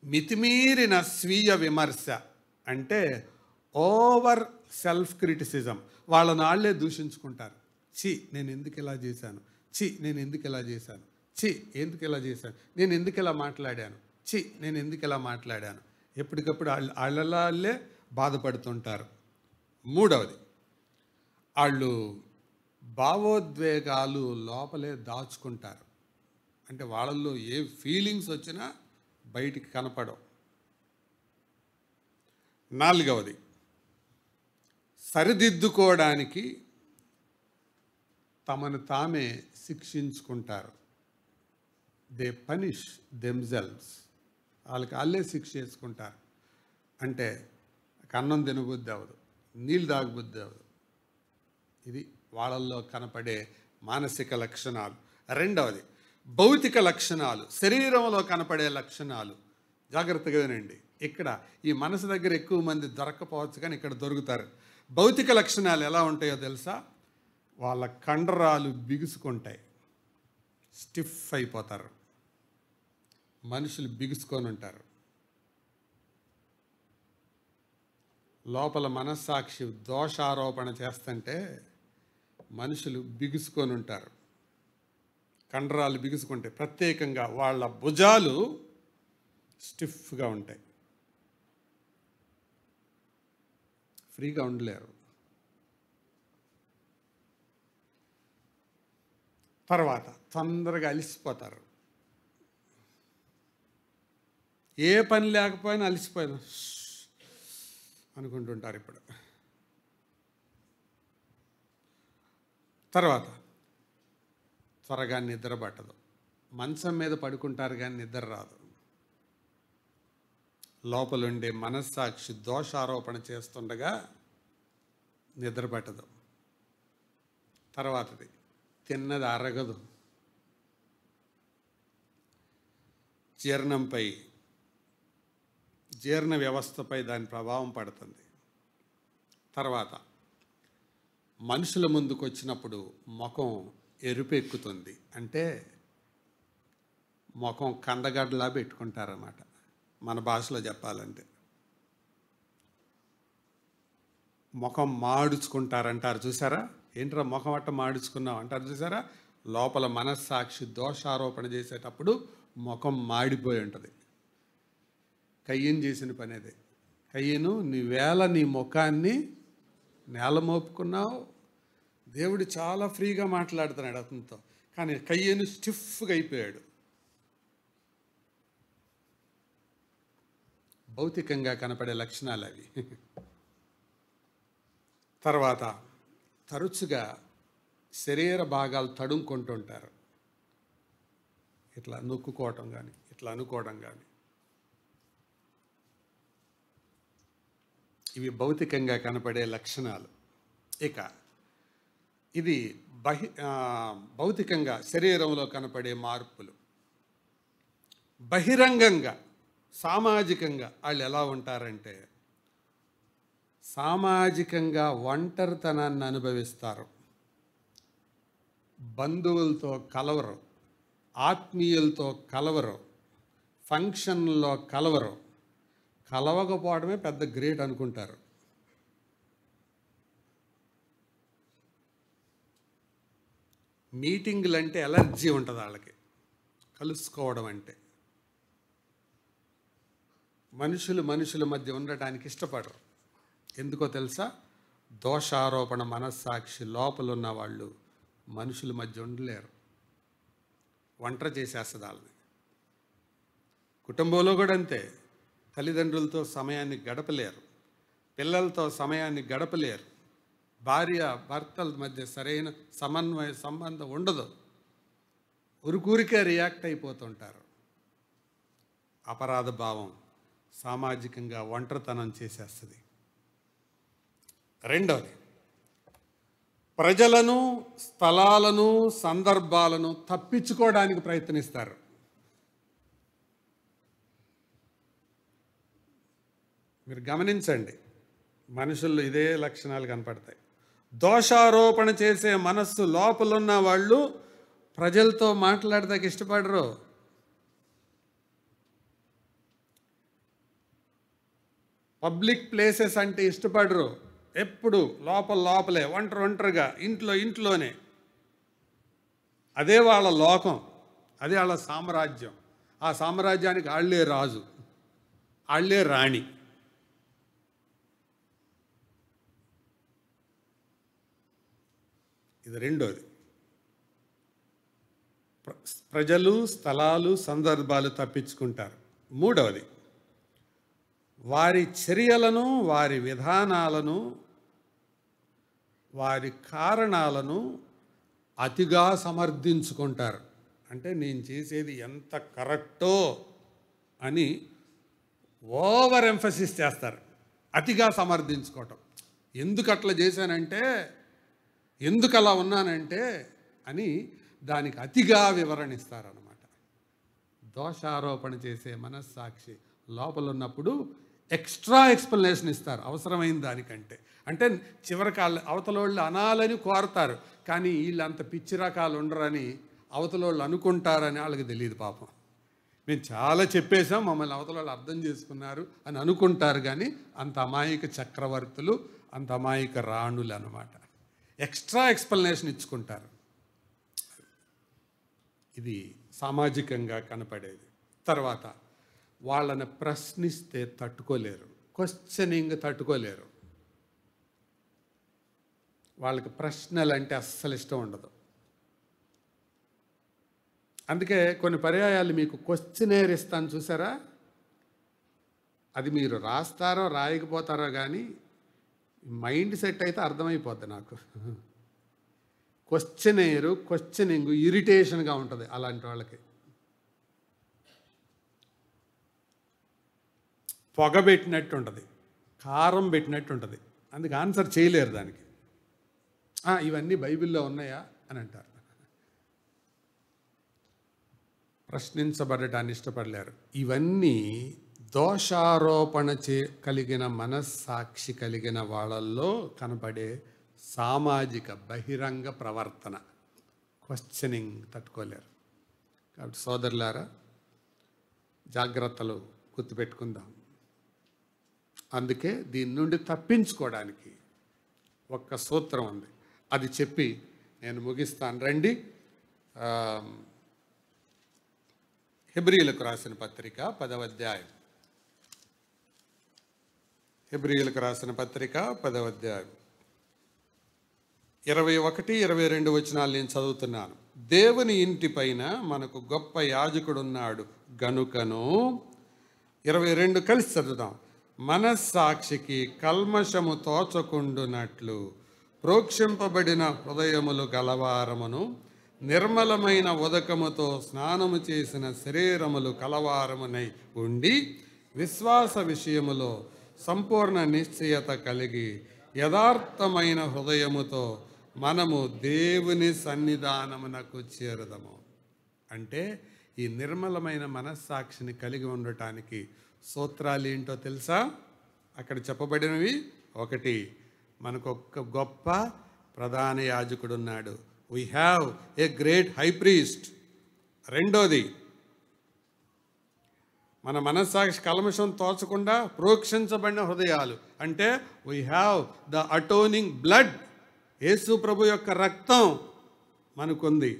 మితిమీరిన స్వీయ విమర్శ, అంటే ఓవర్ సెల్ఫ్ క్రిటిసిజం. వాళ్ళని వాళ్ళే దూషించుకుంటారు. చి నేను ఎందుకు ఇలా చేశాను, చి నేను ఎందుకు ఇలా చేశాను, చి ఎందుకు ఇలా చేశాను, నేను ఎందుకు ఇలా మాట్లాడాను, చి నేను ఎందుకు ఇలా మాట్లాడాను. ఎప్పటికప్పుడు వాళ్ళే బాధపడుతుంటారు. మూడవది వాళ్ళు భావోద్వేగాలు లోపలే దాచుకుంటారు. అంటే వాళ్ళల్లో ఏ ఫీలింగ్స్ వచ్చినా బయటికి కనపడవు. నాలుగవది సరిదిద్దుకోవడానికి తమను తామే శిక్షించుకుంటారు. They punish themselves. వాళ్ళే శిక్ష చేసుకుంటారు. అంటే అన్నం తినబుద్ధి అవ్వదు, నీళ్ళు తాగబుద్ధి అవ్వదు. ఇది వాళ్ళల్లో కనపడే మానసిక లక్షణాలు. రెండవది భౌతిక లక్షణాలు, శరీరంలో కనపడే లక్షణాలు. జాగ్రత్తగా వినండి. ఇక్కడ ఈ మనసు దగ్గర ఎక్కువ మంది దొరక్కపోవచ్చు, కానీ ఇక్కడ దొరుకుతారు. భౌతిక లక్షణాలు ఎలా ఉంటాయో తెలుసా? వాళ్ళ కండరాలు బిగుసుకుంటాయి, స్టిఫ్ అయిపోతారు. మనుషులు బిగుసుకొని ఉంటారు. లోపల మనస్సాక్షి దోషారోపణ చేస్తుంటే మనుషులు బిగుసుకొని ఉంటారు, కండరాలు బిగుసుకుంటాయి. ప్రత్యేకంగా వాళ్ళ భుజాలు స్టిఫ్గా ఉంటాయి, ఫ్రీగా ఉండలేరు. తర్వాత తొందరగా అలిసిపోతారు. ఏ పని లేకపోయినా అలిసిపోయినా అనుకుంటుంటారు ఇప్పుడు. తర్వాత త్వరగా నిద్ర పట్టదు. మంచం మీద పడుకుంటారు కానీ నిద్ర రాదు. లోపలుండే మనస్సాక్షి దోషారోపణ చేస్తుండగా నిద్ర పట్టదు. తర్వాతది తిన్నది అరగదు. జీర్ణ వ్యవస్థపై దాని ప్రభావం పడుతుంది. తర్వాత మనుషుల ముందుకు వచ్చినప్పుడు ముఖం ఎరుపెక్కుతుంది. అంటే ముఖం కందగడ్డలా పెట్టుకుంటారన్నమాట, మన భాషలో చెప్పాలంటే. ముఖం మాడుచుకుంటారంటారు చూసారా? ఏంట్రా ముఖం అట్ట మాడుచుకున్నావు అంటారు చూసారా? లోపల మనస్సాక్షి దోషారోపణ చేసేటప్పుడు ముఖం మాడిపోయి ఉంటుంది. కయ్యను చేసిన పని అదే. కయ్యను, నీవేళ నీ ముఖాన్ని నేల మోపుకున్నావు. దేవుడు చాలా ఫ్రీగా మాట్లాడుతున్నాడు అతనితో, కానీ కయ్యను స్టిఫ్గా అయిపోయాడు. భౌతికంగా కనపడే లక్షణాలు అవి. తర్వాత తరచుగా శరీర భాగాలు తడుముకుంటుంటారు. ఇట్లా నొక్కుకోవటం కానీ, ఇట్లా అనుకోవడం కానీ. ఇవి భౌతికంగా కనపడే లక్షణాలు. ఇక ఇది భౌతికంగా శరీరంలో కనపడే మార్పులు. బహిరంగంగా సామాజికంగా వాళ్ళు ఎలా ఉంటారంటే, సామాజికంగా ఒంటరితనాన్ని అనుభవిస్తారు. బంధువులతో కలవరు, ఆత్మీయులతో కలవరు, ఫంక్షన్లో కలవరు. కలవకపోవడమే పెద్ద గ్రేట్ అనుకుంటారు. మీటింగులు అంటే ఎలర్జీ ఉంటుంది వాళ్ళకి. కలుసుకోవడం అంటే మనుషుల మధ్య ఉండటానికి ఇష్టపడరు. ఎందుకో తెలుసా? దోషారోపణ మనస్సాక్షి లోపల ఉన్న వాళ్ళు మనుషుల మధ్య ఉండలేరు. ఒంటరి చేసేస్తుంది వాళ్ళని. కుటుంబంలో కూడా అంతే. తల్లిదండ్రులతో సమయాన్ని గడపలేరు, పిల్లలతో సమయాన్ని గడపలేరు, భార్య భర్తల మధ్య సరైన సమన్వయ సంబంధం ఉండదు. ఉరికూరికే రియాక్ట్ అయిపోతుంటారు. అపరాధ భావం సామాజికంగా ఒంటరితనం చేసేస్తుంది. రెండవది, ప్రజలను, స్థలాలను, సందర్భాలను తప్పించుకోవడానికి ప్రయత్నిస్తారు. మీరు గమనించండి, మనుషుల్లో ఇదే లక్షణాలు కనపడతాయి. దోషారోపణ చేసే మనస్సు లోపలున్న వాళ్ళు ప్రజలతో మాట్లాడదానికి ఇష్టపడరు. పబ్లిక్ ప్లేసెస్ అంటే ఇష్టపడరు. ఎప్పుడు లోపలే ఒంటరిగా ఇంట్లోనే. అదే వాళ్ళ లోకం, అదే వాళ్ళ సామ్రాజ్యం. ఆ సామ్రాజ్యానికి వాళ్ళే రాజు, వాళ్ళే రాణి. ఇది రెండోది. ప్రజలు, స్థలాలు, సందర్భాలు తప్పించుకుంటారు. మూడవది, వారి చర్యలను, వారి విధానాలను, వారి కారణాలను అతిగా సమర్థించుకుంటారు. అంటే నేను చేసేది ఎంత కరెక్టో అని ఓవర్ ఎంఫసిస్ చేస్తారు. అతిగా సమర్థించుకోవటం. ఎందుకు అట్లా చేశానంటే, ఎందుకు అలా ఉన్నానంటే అని దానికి అతిగా వివరణిస్తారన్నమాట. దోషారోపణ చేసే మనస్సాక్షి లోపల ఉన్నప్పుడు ఎక్స్ట్రా ఎక్స్ప్లెనేషన్ ఇస్తారు అవసరమైన దానికంటే. అంటే చివరికి అవతలోళ్ళు అనాలని కోరతారు, కానీ వీళ్ళంత పిచ్చి రకాలు ఉండరని అవతలోళ్ళు అనుకుంటారని వాళ్ళకి తెలియదు పాపం. మేము చాలా చెప్పేశాం, మమ్మల్ని అవతలోళ్ళు అర్థం చేసుకున్నారు అని అనుకుంటారు, కానీ అంత అమాయక చక్రవర్తులు, అంత అమాయక రాణులు అన్నమాట. ఎక్స్ట్రా ఎక్స్ప్లెనేషన్ ఇచ్చుకుంటారు. ఇది సామాజికంగా కనపడేది. తర్వాత వాళ్ళని ప్రశ్నిస్తే తట్టుకోలేరు, క్వశ్చనింగ్ తట్టుకోలేరు. వాళ్ళకి ప్రశ్నలు అంటే అస్సలు ఇష్టం ఉండదు. అందుకే కొన్ని పర్యాయాలు మీకు క్వశ్చనేర్ ఇస్తాను చూసారా, అది మీరు రాస్తారో రాయకపోతారో కానీ మైండ్ సెట్ అయితే అర్థమైపోద్ది నాకు. క్వశ్చనింగ్ ఇరిటేషన్గా ఉంటుంది అలాంటి వాళ్ళకి. పొగ పెట్టినట్టు ఉంటుంది, కారం పెట్టినట్టు ఉంటుంది. అందుకు ఆన్సర్ చేయలేరు దానికి. ఇవన్నీ బైబిల్లో ఉన్నాయా అని అంటారు. ప్రశ్నించబడటాన్ని ఇష్టపడలేరు. ఇవన్నీ దోషారోపణ కలిగిన మనస్సాక్షి కలిగిన వాళ్ళల్లో కనపడే సామాజిక బహిరంగ ప్రవర్తన. క్వశ్చనింగ్ తట్టుకోలేరు. కాబట్టి సోదరులారా, జాగ్రత్తలు గుర్తుపెట్టుకుందాం. అందుకే దీని నుండి తప్పించుకోవడానికి ఒక్క సూత్రం ఉంది, అది చెప్పి నేను ముగిస్తాను. రండి, హెబ్రీయులకు రాసిన పత్రిక 10వ అధ్యాయం. హెబ్రీయులకు రాసిన పత్రిక 10వ అధ్యాయం 21, 22 వచనాలు నేను చదువుతున్నాను. దేవుని ఇంటి పైన మనకు గొప్ప యాజకుడున్నాడు గనుకను, 22 కలిసి చదువుదాం. మనస్సాక్షికి కల్మషము తోచకుండునట్లు ప్రోక్షింపబడిన హృదయములు గలవారమును, నిర్మలమైన ఉదకముతో స్నానము చేసిన శరీరములు కలవారమునై ఉండి, విశ్వాస విషయములో సంపూర్ణ నిశ్చయత కలిగి యథార్థమైన హృదయముతో మనము దేవుని సన్నిధానమునకు చేరుదము. అంటే ఈ నిర్మలమైన మనస్సాక్షిని కలిగి ఉండటానికి సూత్రాలు ఏంటో తెలుసా? అక్కడ చెప్పబడినవి. 1, మనకు ఒక గొప్ప ప్రధాన యాజకుడు ఉన్నాడు. We have a great high priest. 2, మన మనస్సాక్షి కల్మషం తోచకుండా ప్రోక్షించబడిన హృదయాలు. అంటే వీ హ్యావ్ ద అటోనింగ్ బ్లడ్. యేసు ప్రభు యొక్క రక్తం మనకుంది.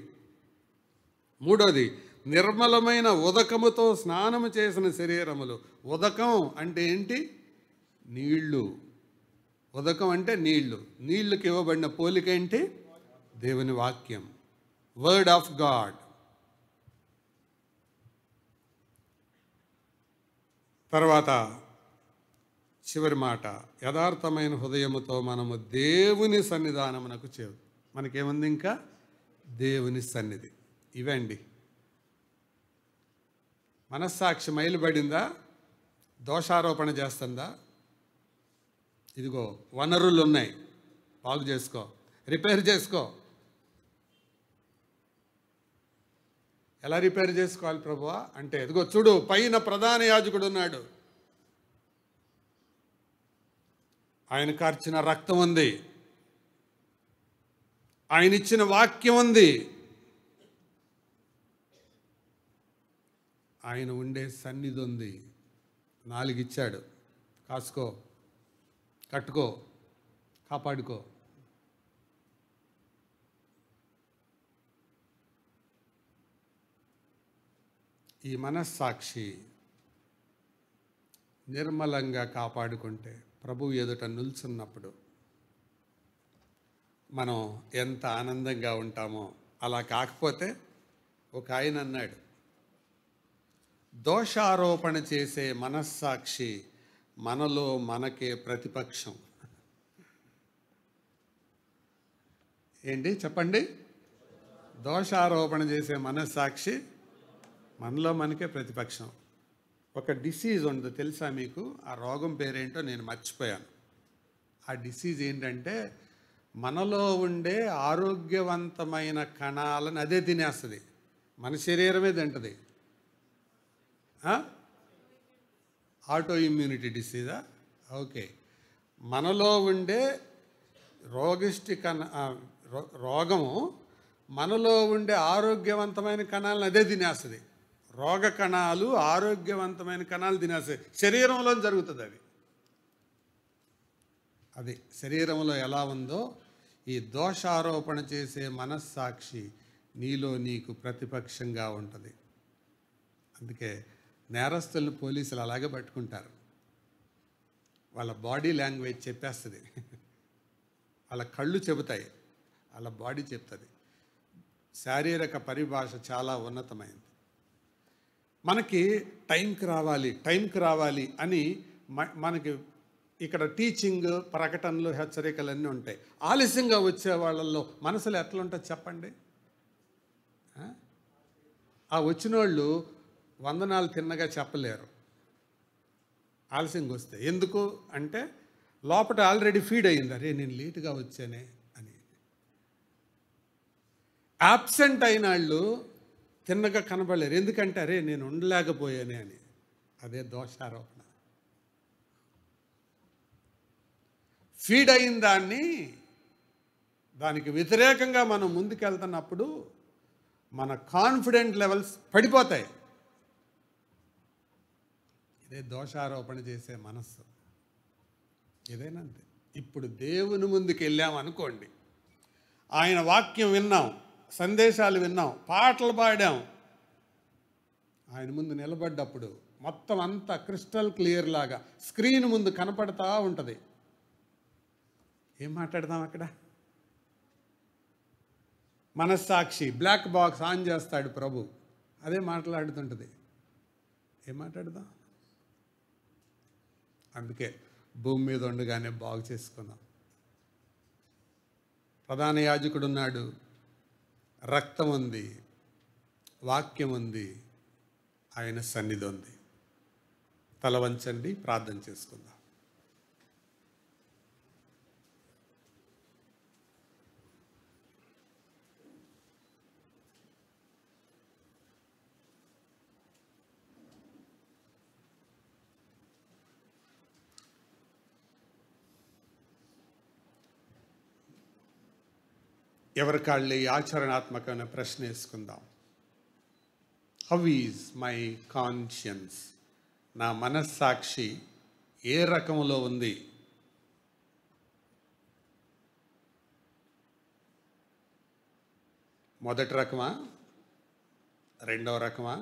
3, నిర్మలమైన ఉదకముతో స్నానము చేసిన శరీరములు. ఉదకం అంటే ఏంటి? నీళ్లు. ఉదకం అంటే నీళ్లు. నీళ్ళకి ఇవ్వబడిన పోలిక ఏంటి? దేవుని వాక్యం, వర్డ్ ఆఫ్ గాడ్. తర్వాత చివరి మాట, యథార్థమైన హృదయముతో మనము దేవుని సన్నిధానమునకు చేరు. మనకేముంది ఇంకా? దేవుని సన్నిధి. ఇవండి. మనస్సాక్షి మైలుబడిందా? దోషారోపణ చేస్తుందా? ఇదిగో వనరులు ఉన్నాయి, బాగు చేసుకో, రిపేర్ చేసుకో. ఎలా రిపేర్ చేసుకోవాలి ప్రభువా అంటే, ఇదిగో చూడు, పైన ప్రధాన యాజకుడు ఉన్నాడు, ఆయన కార్చిన రక్తం ఉంది, ఆయన ఇచ్చిన వాక్యం ఉంది, ఆయన ఉండే సన్నిధి ఉంది. 4 ఇచ్చాడు. కాసుకో, కట్టుకో, కాపాడుకో. ఈ మనస్సాక్షి నిర్మలంగా కాపాడుకుంటే ప్రభువు ఎదుట నిల్చున్నప్పుడు మనం ఎంత ఆనందంగా ఉంటామో. అలా కాకపోతే ఒక ఆయన అన్నాడు, దోషారోపణ చేసే మనస్సాక్షి మనలో మనకే ప్రతిపక్షం. ఏంటి చెప్పండి? దోషారోపణ చేసే మనస్సాక్షి మనలో మనకే ప్రతిపక్షం. ఒక డిసీజ్ ఉంది తెలుసా మీకు? ఆ రోగం పేరేంటో నేను మర్చిపోయాను. ఆ డిసీజ్ ఏంటంటే మనలో ఉండే ఆరోగ్యవంతమైన కణాలను అదే తినేస్తుంది. మన శరీరమే తింటుంది. ఆటో ఇమ్యూనిటీ డిసీజా? ఓకే. మనలో ఉండే రోగము మనలో ఉండే ఆరోగ్యవంతమైన కణాలను అదే తినేస్తుంది. రోగ కణాలు ఆరోగ్యవంతమైన కణాలు తినేస్తాయి. శరీరంలో జరుగుతుంది అది. అది శరీరంలో ఎలా ఉందో ఈ దోషారోపణ చేసే మనస్సాక్షి నీలో నీకు ప్రతిపక్షంగా ఉంటుంది. అందుకే నేరస్తులను పోలీసులు అలాగే పట్టుకుంటారు. వాళ్ళ బాడీ లాంగ్వేజ్ చెప్పేస్తుంది, వాళ్ళ కళ్ళు చెబుతాయి, వాళ్ళ బాడీ చెప్తుంది. శారీరక పరిభాష చాలా ఉన్నతమైంది. మనకి టైంకి రావాలి అని మనకి ఇక్కడ టీచింగ్, ప్రకటనలు, హెచ్చరికలు అన్నీ ఉంటాయి. ఆలస్యంగా వచ్చే వాళ్ళల్లో మనసులు ఎట్లా ఉంటుంది చెప్పండి? ఆ వచ్చిన వాళ్ళు వందనాలు తిన్నగా చెప్పలేరు ఆలస్యంగా వస్తే. ఎందుకు అంటే లోపల ఆల్రెడీ ఫీడ్ అయ్యింది, అరే నేను లేటుగా వచ్చానే అని. యాబ్సెంట్ అయిన వాళ్ళు తిన్నగా కనబడలేరు, ఎందుకంటే అరే నేను ఉండలేకపోయానే అని. అదే దోషారోపణ. ఫీడ్ అయిన దానికి వ్యతిరేకంగా మనం ముందుకెళ్తున్నప్పుడు మన కాన్ఫిడెంట్ లెవెల్స్ పడిపోతాయి. ఇదే దోషారోపణ చేసే మనస్సు. ఏదైనా అంతే. ఇప్పుడు దేవుని ముందుకు వెళ్ళామనుకోండి, ఆయన వాక్యం విన్నాం, సందేశాలు విన్నాం, పాటలు పాడాం, ఆయన ముందు నిలబడ్డప్పుడు మొత్తం అంతా క్రిస్టల్ క్లియర్ లాగా స్క్రీన్ ముందు కనపడతా ఉంటుంది. ఏం మాట్లాడదాం అక్కడ? మనస్సాక్షి బ్లాక్ బాక్స్ ఆన్ చేస్తాడు ప్రభు, అదే మాట్లాడుతుంటుంది. ఏం మాట్లాడదాం? అందుకే భూమి మీద ఉండగానే బాగు చేసుకున్నాం. ప్రధాన యాజకుడు ఉన్నాడు, రక్తం ఉంది, వాక్యం ఉంది, ఆయన సన్నిధి ఉంది. తల వంచండి, ప్రార్థన చేసుకుందాం. ఎవరి కాళ్ళే ఆచరణాత్మకమైన ప్రశ్న వేసుకుందాం. How is my conscience? నా మనస్సాక్షి ఏ రకంలో ఉంది? మొదటి రకమా, రెండవ రకమా,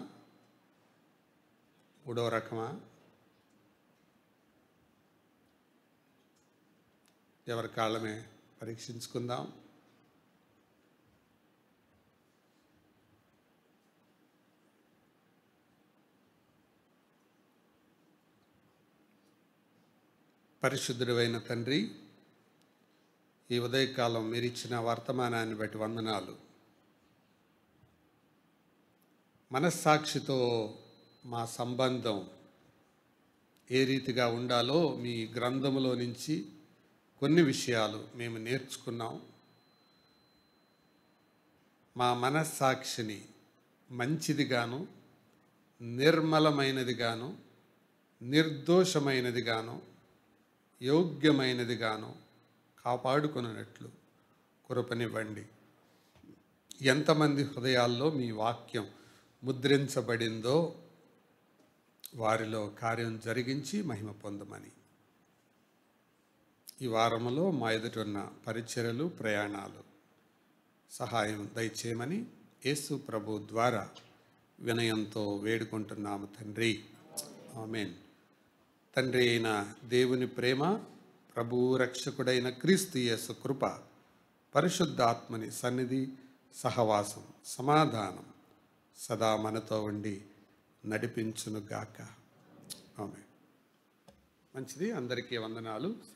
మూడవ రకమా? ఎవరి కాళ్ళమే పరీక్షించుకుందాం. పరిశుద్ధుడైన తండ్రి, ఈ ఉదయకాలం మీరు ఇచ్చిన వర్తమానాన్ని బట్టి వందనాలు. మనస్సాక్షితో మా సంబంధం ఏ రీతిగా ఉండాలో మీ గ్రంథములో నుంచి కొన్ని విషయాలు మేము నేర్చుకున్నాం. మా మనస్సాక్షిని మంచిదిగాను, నిర్మలమైనదిగాను, నిర్దోషమైనదిగాను, యోగ్యమైనదిగాను కాపాడుకున్నట్లు కృపనివ్వండి. ఎంతమంది హృదయాల్లో మీ వాక్యం ముద్రించబడిందో వారిలో కార్యం జరిగించి మహిమ పొందమని ఈ వారములో మా ఎదుట ఉన్న పరిచర్యలు, ప్రయాణాలు సహాయం దయచేయమని యేసు ప్రభు ద్వారా వినయంతో వేడుకుంటున్నాము తండ్రి. ఆమేన్. తండ్రి అయిన దేవుని ప్రేమ, ప్రభువు రక్షకుడైన క్రీస్తు యేసు కృప, పరిశుద్ధాత్మని సన్నిధి, సహవాసం, సమాధానం సదా మనతో ఉండి నడిపించునుగాక. ఆమేన్. మంచిది. అందరికీ వందనాలు.